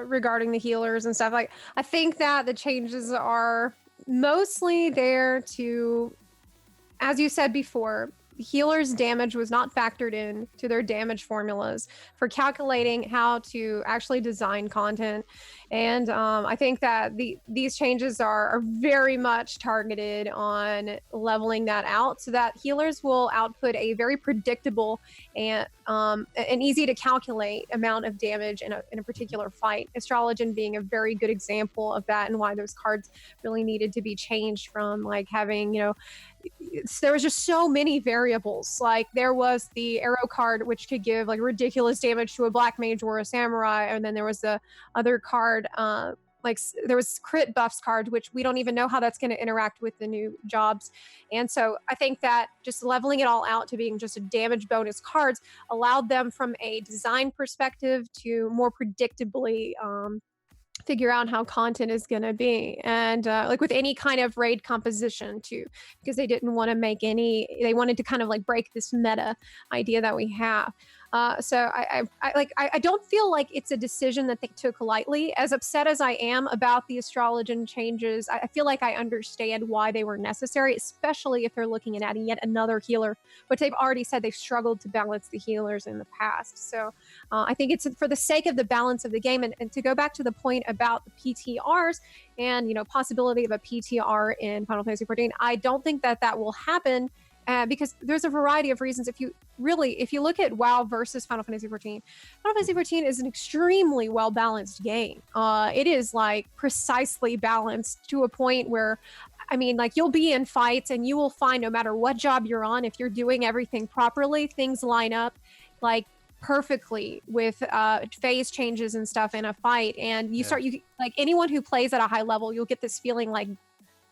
[SPEAKER 3] regarding the healers and stuff, like, I think that the changes are mostly there to, as you said before, healers' damage was not factored in to their damage formulas for calculating how to actually design content. And I think that these changes are very much targeted on leveling that out so that healers will output a very predictable and an easy to calculate amount of damage in a particular fight. Astrologian being a very good example of that, and why those cards really needed to be changed from like having, there was just so many variables. Like there was the arrow card, which could give like ridiculous damage to a black mage or a samurai, and then there was the other card, like there was crit buffs card, which we don't even know how that's going to interact with the new jobs. And so I think that just leveling it all out to being just a damage bonus cards allowed them from a design perspective to more predictably figure out how content is going to be, and like with any kind of raid composition too, because they didn't want to they wanted to kind of like break this meta idea that we have. So I don't feel like it's a decision that they took lightly. As upset as I am about the Astrologian changes, I feel like I understand why they were necessary, especially if they're looking at adding yet another healer, but they've already said they've struggled to balance the healers in the past. So I think it's for the sake of the balance of the game, and to go back to the point about the PTRs and possibility of a PTR in Final Fantasy XIV, I don't think that will happen. Because there's a variety of reasons. If you look at WoW versus Final Fantasy XIV, Final Fantasy XIV is an extremely well-balanced game. It is like precisely balanced to a point where, I mean, like you'll be in fights and you will find no matter what job you're on, if you're doing everything properly, things line up like perfectly with phase changes and stuff in a fight. And you like anyone who plays at a high level, you'll get this feeling like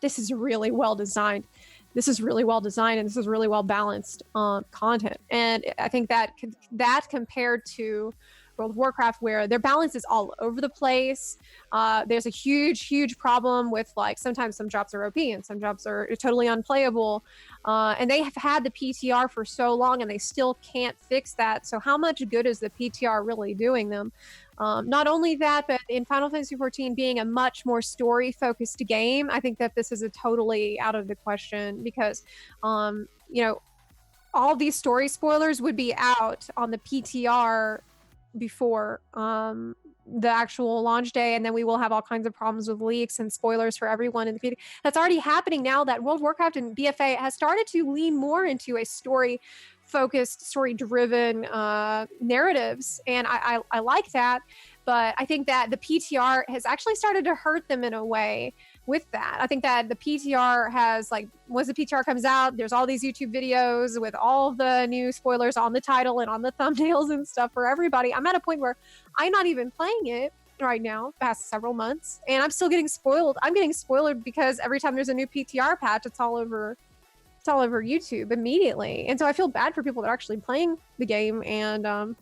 [SPEAKER 3] this is really well designed. This is really well designed, and this is really well balanced content. And I think that compared to World of Warcraft, where their balance is all over the place. There's a huge problem with like sometimes some jobs are OP and some jobs are totally unplayable. And they have had the PTR for so long and they still can't fix that. So how much good is the PTR really doing them? Not only that, but in Final Fantasy XIV being a much more story-focused game, I think that this is a totally out of the question because, you know, all these story spoilers would be out on the PTR before the actual launch day, and then we will have all kinds of problems with leaks and spoilers for everyone in the PTR. That's already happening now that World of Warcraft and BFA has started to lean more into a story-focused, story-driven narratives, and I like that, but I think that the PTR has actually started to hurt them in a way with that. I think that the PTR has, like, once the PTR comes out, there's all these YouTube videos with all the new spoilers on the title and on the thumbnails and stuff for everybody. I'm at a point where I'm not even playing it right now, past several months, and I'm still getting spoiled. I'm getting spoiled because every time there's a new PTR patch, it's all over YouTube immediately. And so I feel bad for people that are actually playing the game, and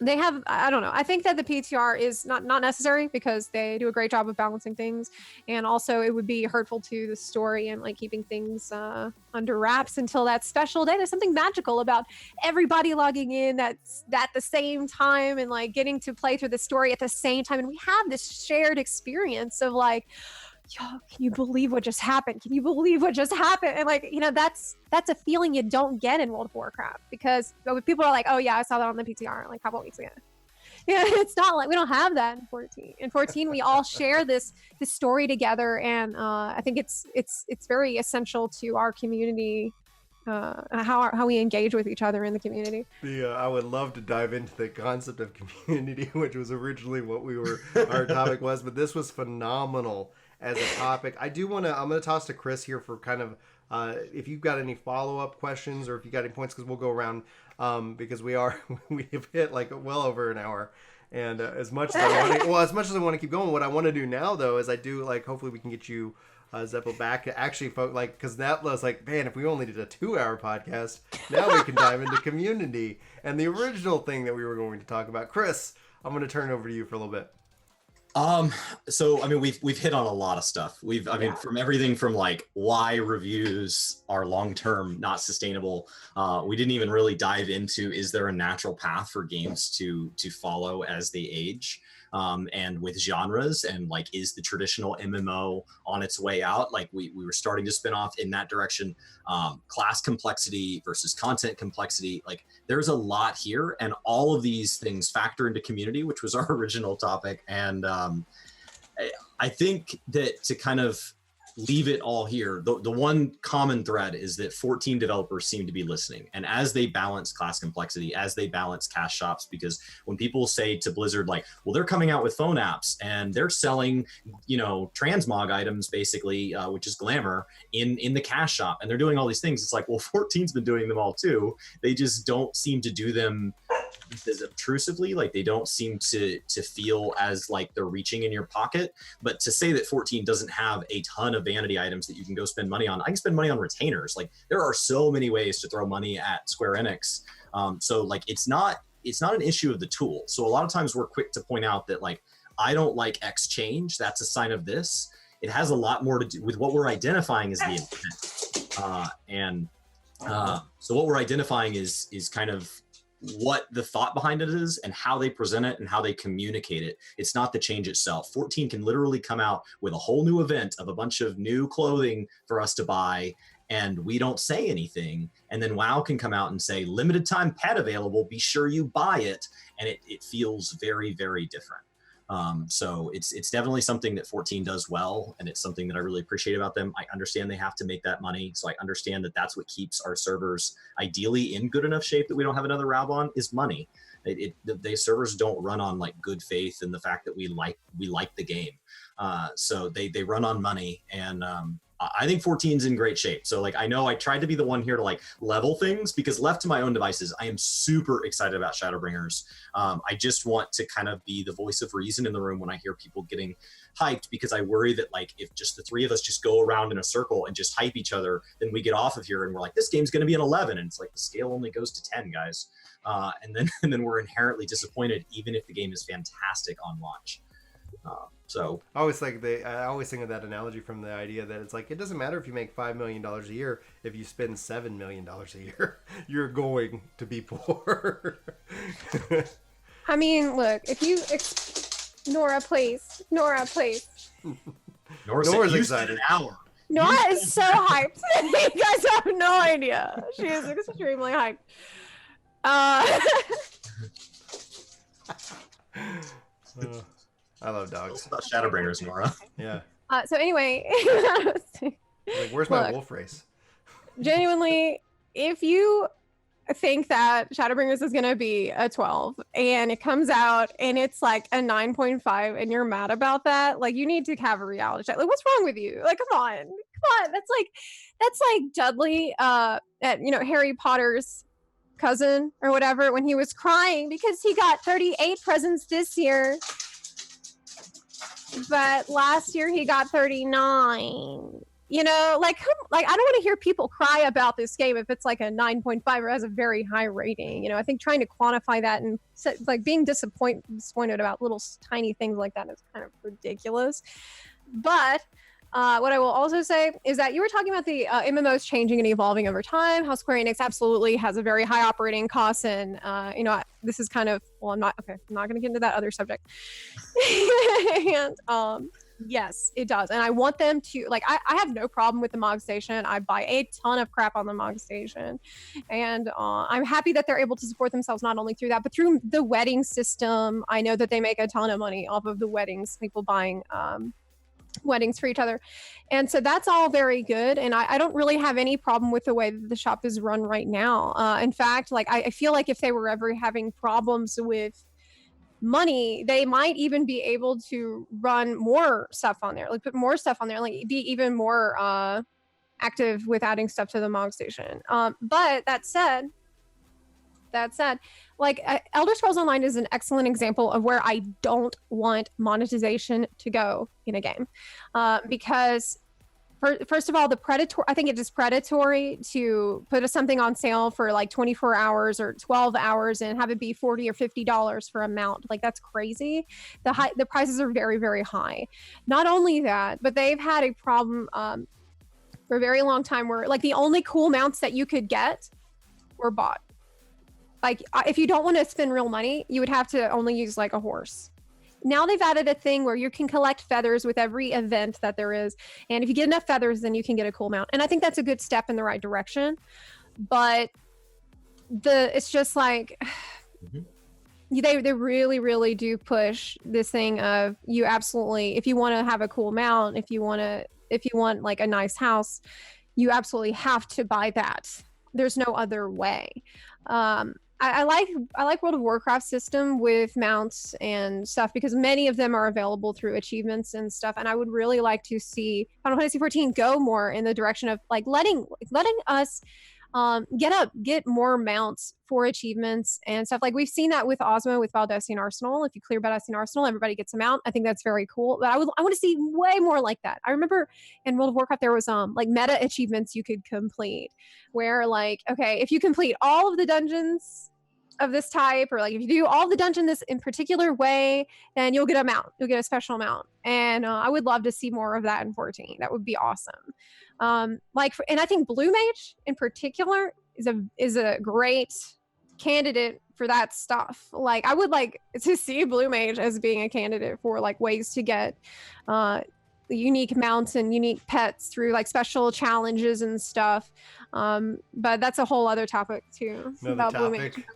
[SPEAKER 3] they have, I don't know, I think that the PTR is not necessary because they do a great job of balancing things, and also it would be hurtful to the story and like keeping things under wraps until that special day. There's something magical about everybody logging in that's at the same time and like getting to play through the story at the same time, and we have this shared experience of like, yo, can you believe what just happened? Can you believe what just happened? And like, you know, that's a feeling you don't get in World of Warcraft because people are like, oh yeah, I saw that on the PTR like a couple weeks ago. Yeah, it's not like we don't have that in 14. In 14, we all share this story together, and I think it's very essential to our community. How we engage with each other in the community.
[SPEAKER 2] I would love to dive into the concept of community, which was originally what our topic was, but this was phenomenal as a topic. I'm going to toss to Chris here for kind of, if you've got any follow-up questions or if you got any points, because we'll go around, because we have hit like well over an hour. And as much as I want to keep going, what I want to do now though, is hopefully we can get you, Zepla, back actually, because that was like, man, if we only did a 2-hour podcast, now we can dive into community and the original thing that we were going to talk about. Chris, I'm going to turn it over to you for a little bit.
[SPEAKER 4] So I mean, we've hit on a lot of stuff. From everything from like why reviews are long-term not sustainable. We didn't even really dive into, is there a natural path for games to follow as they age? And with genres, and like, is the traditional MMO on its way out? Like we were starting to spin off in that direction. Class complexity versus content complexity. Like there's a lot here, and all of these things factor into community, which was our original topic. And I think that to kind of leave it all here, the one common thread is that 14 developers seem to be listening, and as they balance class complexity, as they balance cash shops, because when people say to Blizzard like, well, they're coming out with phone apps and they're selling, you know, transmog items basically, which is glamour in the cash shop, and they're doing all these things, it's like, well, 14's been doing them all too. They just don't seem to do them as obtrusively. Like they don't seem to feel as like they're reaching in your pocket. But to say that 14 doesn't have a ton of vanity items that you can go spend money on, I can spend money on retainers. Like there are so many ways to throw money at Square Enix. So like it's not an issue of the tool. So a lot of times we're quick to point out that like, I don't like X change, that's a sign of this. It has a lot more to do with what we're identifying as the intent. So what we're identifying is kind of what the thought behind it is and how they present it and how they communicate it. It's not the change itself. 14 can literally come out with a whole new event of a bunch of new clothing for us to buy, and we don't say anything. And then WoW can come out and say, limited time pet available, be sure you buy it. And it feels very, very different. So it's definitely something that 14 does well, and it's something that I really appreciate about them. I understand they have to make that money, so I understand that that's what keeps our servers ideally in good enough shape that we don't have another Raubon is money. The servers don't run on like good faith and the fact that we like the game. So they run on money, and I think 14's in great shape. So like, I know I tried to be the one here to like level things, because left to my own devices, I am super excited about Shadowbringers. I just want to kind of be the voice of reason in the room when I hear people getting hyped, because I worry that like, if just the three of us just go around in a circle and just hype each other, then we get off of here and we're like, this game's going to be an 11. And it's like, the scale only goes to 10, guys. And then we're inherently disappointed, even if the game is fantastic on launch. So
[SPEAKER 2] I always think of that analogy from the idea that it's like, it doesn't matter if you make $5 million a year. If you spend $7 million a year, you're going to be poor.
[SPEAKER 3] I mean, look, if you Nora, please.
[SPEAKER 4] Nora's
[SPEAKER 2] excited.
[SPEAKER 4] An hour.
[SPEAKER 3] Nora is so hyped. You guys have no idea. She is extremely hyped.
[SPEAKER 2] I love dogs.
[SPEAKER 4] About Shadowbringers, Nora.
[SPEAKER 2] Yeah.
[SPEAKER 3] So anyway,
[SPEAKER 2] Like, where's my wolf race?
[SPEAKER 3] Genuinely, if you think that Shadowbringers is going to be a 12 and it comes out and it's like a 9.5 and you're mad about that, like, you need to have a reality check. Like, what's wrong with you? Like, come on. That's like Dudley at Harry Potter's cousin or whatever, when he was crying because he got 38 presents this year, but last year he got 39. I don't want to hear people cry about this game if it's like a 9.5 or has a very high rating. I think trying to quantify that and like being disappointed about little tiny things like that is kind of ridiculous. But what I will also say is that you were talking about the MMOs changing and evolving over time, how Square Enix absolutely has a very high operating cost. And, this is kind of, I'm not going to get into that other subject. And yes, it does. And I want them to, like, I have no problem with the MOG station. I buy a ton of crap on the MOG station. And I'm happy that they're able to support themselves not only through that, but through the wedding system. I know that they make a ton of money off of the weddings, people buying weddings for each other, and so that's all very good, and I don't really have any problem with the way that the shop is run right now. In fact, like, I feel like if they were ever having problems with money, they might even be able to run more stuff on there, like put more stuff on there, like be even more active with adding stuff to the MOG station. But that said, like, Elder Scrolls Online is an excellent example of where I don't want monetization to go in a game, because first of all, I think it is predatory to put something on sale for like 24 hours or 12 hours and have it be $40 or $50 for a mount. Like, that's crazy. The prices are very, very high. Not only that, but they've had a problem for a very long time where, like, the only cool mounts that you could get were bought. Like, if you don't want to spend real money, you would have to only use like a horse. Now they've added a thing where you can collect feathers with every event that there is. And if you get enough feathers, then you can get a cool mount. And I think that's a good step in the right direction. But it's just like, they really, really do push this thing of, you absolutely, if you want to have a cool mount, if you want like a nice house, you absolutely have to buy that. There's no other way. I like World of Warcraft system with mounts and stuff, because many of them are available through achievements and stuff. And I would really like to see Final Fantasy 14 go more in the direction of like letting us get more mounts for achievements and stuff. Like, we've seen that with Ozma with Baldessian Arsenal. If you clear Baldessian Arsenal, everybody gets a mount. I think that's very cool. But I want to see way more like that. I remember in World of Warcraft there was like meta achievements you could complete, where like, okay, if you complete all of the dungeons of this type, or like if you do all the dungeon this in particular way, then you'll get a mount. You'll get a special mount. And I would love to see more of that in 14. That would be awesome. And I think Blue Mage in particular is a great candidate for that stuff. Like, I would like to see Blue Mage as being a candidate for like ways to get unique mounts and unique pets through like special challenges and stuff. But that's a whole other topic too.
[SPEAKER 2] Another
[SPEAKER 3] about Blue
[SPEAKER 2] topic.
[SPEAKER 3] Mage.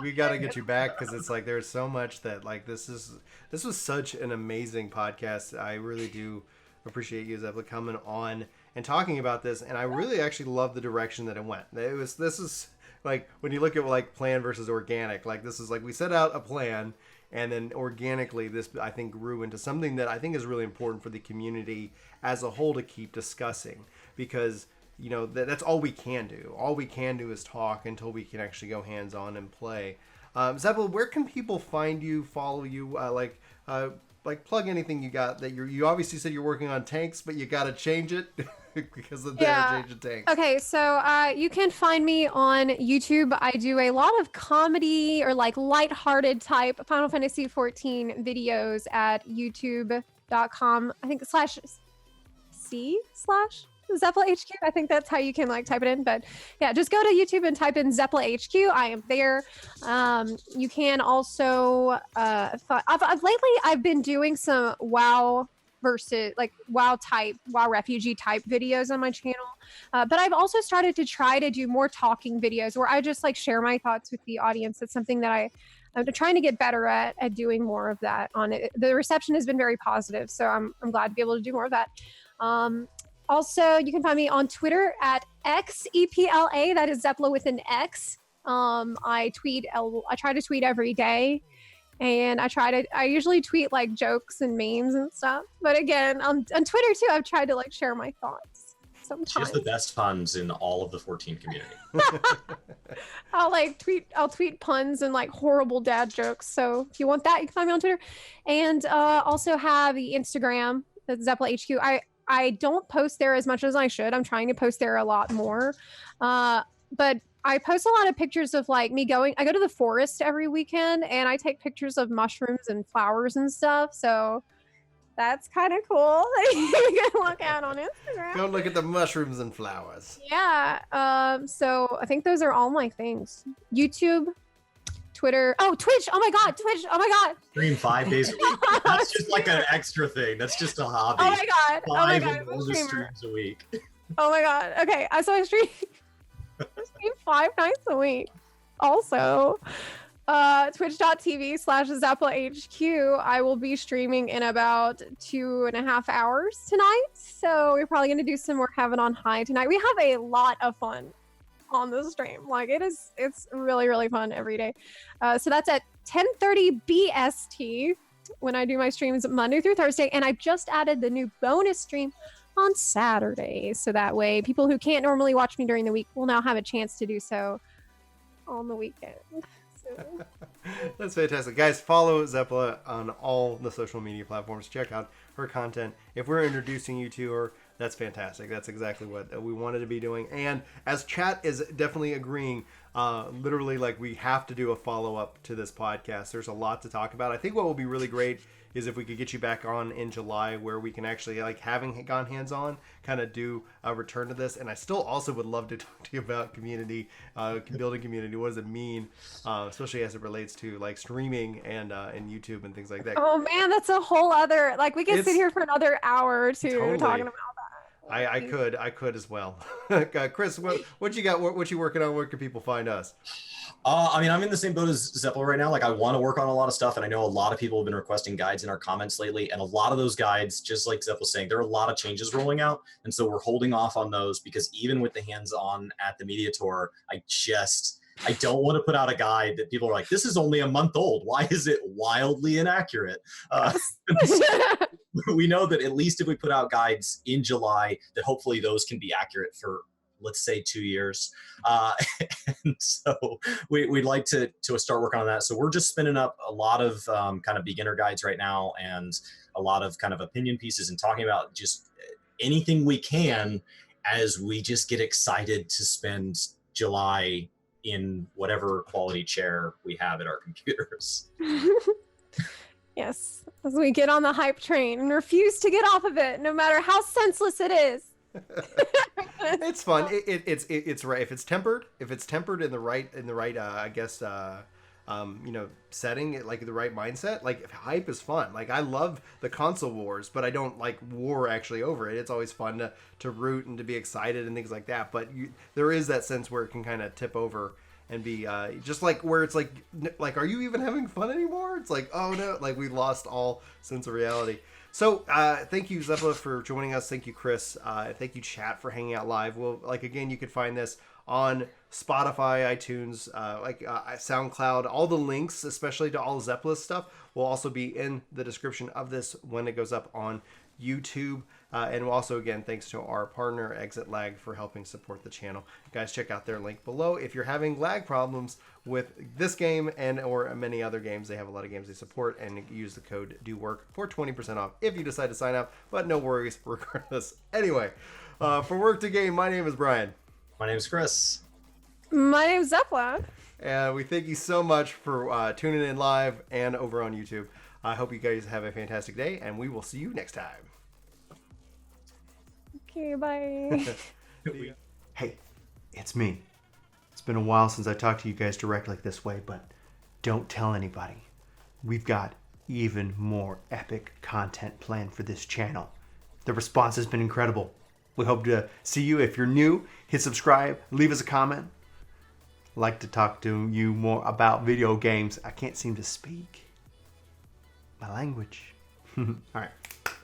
[SPEAKER 2] We got to get you back, because it's like there's so much that, like, this was such an amazing podcast. I really do appreciate you, Zepla, coming on and talking about this, and I really actually love the direction that it went. This is like, when you look at like plan versus organic, like, this is like, we set out a plan, And then organically, this, I think, grew into something that I think is really important for the community as a whole to keep discussing, because that's all we can do. All we can do is talk until we can actually go hands-on and play. Zepla, where can people find you, follow you, plug anything you got that you obviously said you're working on tanks, but you got to change it because of the change of tanks.
[SPEAKER 3] Okay, so you can find me on YouTube. I do a lot of comedy or like lighthearted type Final Fantasy XIV videos at youtube.com. I think /C/ZelphaHQ. I think that's how you can like type it in. But yeah, just go to YouTube and type in ZelphaHQ. I am there. You can also I've been doing some WoW versus like WoW refugee type videos on my channel. But I've also started to try to do more talking videos where I just like share my thoughts with the audience. It's something that I'm trying to get better at doing more of that on it. The reception has been very positive, so I'm glad to be able to do more of that. Also, you can find me on Twitter at XEPLA. That is Zepla with an X. I try to tweet every day, and I usually tweet like jokes and memes and stuff. But again, on Twitter too, I've tried to like share my thoughts sometimes.
[SPEAKER 4] She has the best puns in all of the 14 community.
[SPEAKER 3] I'll tweet puns and like horrible dad jokes. So if you want that, you can find me on Twitter, and also have the Instagram, that's ZelphaHQ. I don't post there as much as I should. I'm trying to post there a lot more. But I post a lot of pictures of like me I go to the forest every weekend and I take pictures of mushrooms and flowers and stuff. So that's kind of cool. You can look at on Instagram.
[SPEAKER 2] Go look at the mushrooms and flowers.
[SPEAKER 3] Yeah. So I think those are all my things. YouTube, Twitter. Oh, Twitch. Oh my God. Twitch. Oh my God.
[SPEAKER 4] Stream 5 days a week. That's just like an extra thing. That's just a hobby.
[SPEAKER 3] Oh my God.
[SPEAKER 4] Five streams a week.
[SPEAKER 3] Oh my God. Okay. So I stream 5 nights a week. Also, twitch.tv/ZelphaHQ. I will be streaming in about 2.5 hours tonight. So we're probably going to do some more Heaven on High tonight. We have a lot of fun on the stream. Like it's really, really fun every day. So that's at 10:30 BST when I do my streams Monday through Thursday. And I've just added the new bonus stream on Saturday. So that way people who can't normally watch me during the week will now have a chance to do so on the weekend. So.
[SPEAKER 2] That's fantastic. Guys, follow Zepla on all the social media platforms. Check out her content. If we're introducing you to her, that's fantastic. That's exactly what we wanted to be doing. And as chat is definitely agreeing, literally, like, we have to do a follow-up to this podcast. There's a lot to talk about. I think what will be really great is if we could get you back on in July, where we can actually, like, having gone hands-on, kind of do a return to this. And I still also would love to talk to you about community, building community. What does it mean, especially as it relates to, like, streaming and YouTube and things like that.
[SPEAKER 3] Oh, man, that's a whole other, like, we can sit here for another hour or two talking about that.
[SPEAKER 2] I could as well. Chris, what you got? What you working on? Where can people find us?
[SPEAKER 4] I mean, I'm in the same boat as Zepla right now. Like, I want to work on a lot of stuff, and I know a lot of people have been requesting guides in our comments lately, and a lot of those guides, just like Zepla was saying, there are a lot of changes rolling out, and so we're holding off on those because even with the hands-on at the media tour, I don't want to put out a guide that people are like, this is only a month old. Why is it wildly inaccurate? We know that at least if we put out guides in July, that hopefully those can be accurate for, let's say, 2 years. And so we'd like to start working on that. So we're just spinning up a lot of kind of beginner guides right now, and a lot of kind of opinion pieces, and talking about just anything we can as we just get excited to spend July in whatever quality chair we have at our computers.
[SPEAKER 3] Yes, as we get on the hype train and refuse to get off of it, no matter how senseless it is.
[SPEAKER 2] It's fun. It's right. If it's tempered in the right I guess setting, like the right mindset, like hype is fun. Like, I love the console wars, but I don't like war actually over it. It's always fun to root and to be excited and things like that. But there is that sense where it can kind of tip over and be just like where it's like, are you even having fun anymore? It's like, oh no, like we lost all sense of reality. So thank you, Zepla, for joining us. Thank you, Chris. Thank you, chat, for hanging out live. Well, like, again, you can find this on Spotify, iTunes, SoundCloud. All the links, especially to all Zepla's stuff, will also be in the description of this when it goes up on YouTube. And also, again, thanks to our partner Exit Lag for helping support the channel. Guys, check out their link below. If you're having lag problems with this game and or many other games, they have a lot of games they support, and use the code DOWORK for 20% off if you decide to sign up. But no worries regardless. Anyway, for WorkToGame, my name is Brian.
[SPEAKER 4] My name is Chris.
[SPEAKER 3] My name's Zepla.
[SPEAKER 2] And we thank you so much for tuning in live and over on YouTube. I hope you guys have a fantastic day, and we will see you next time.
[SPEAKER 3] Okay, bye.
[SPEAKER 2] Hey, it's me. It's been a while since I talked to you guys direct like this way, but don't tell anybody. We've got even more epic content planned for this channel. The response has been incredible. We hope to see you. If you're new, hit subscribe, leave us a comment. I'd like to talk to you more about video games. I can't seem to speak my language. All right.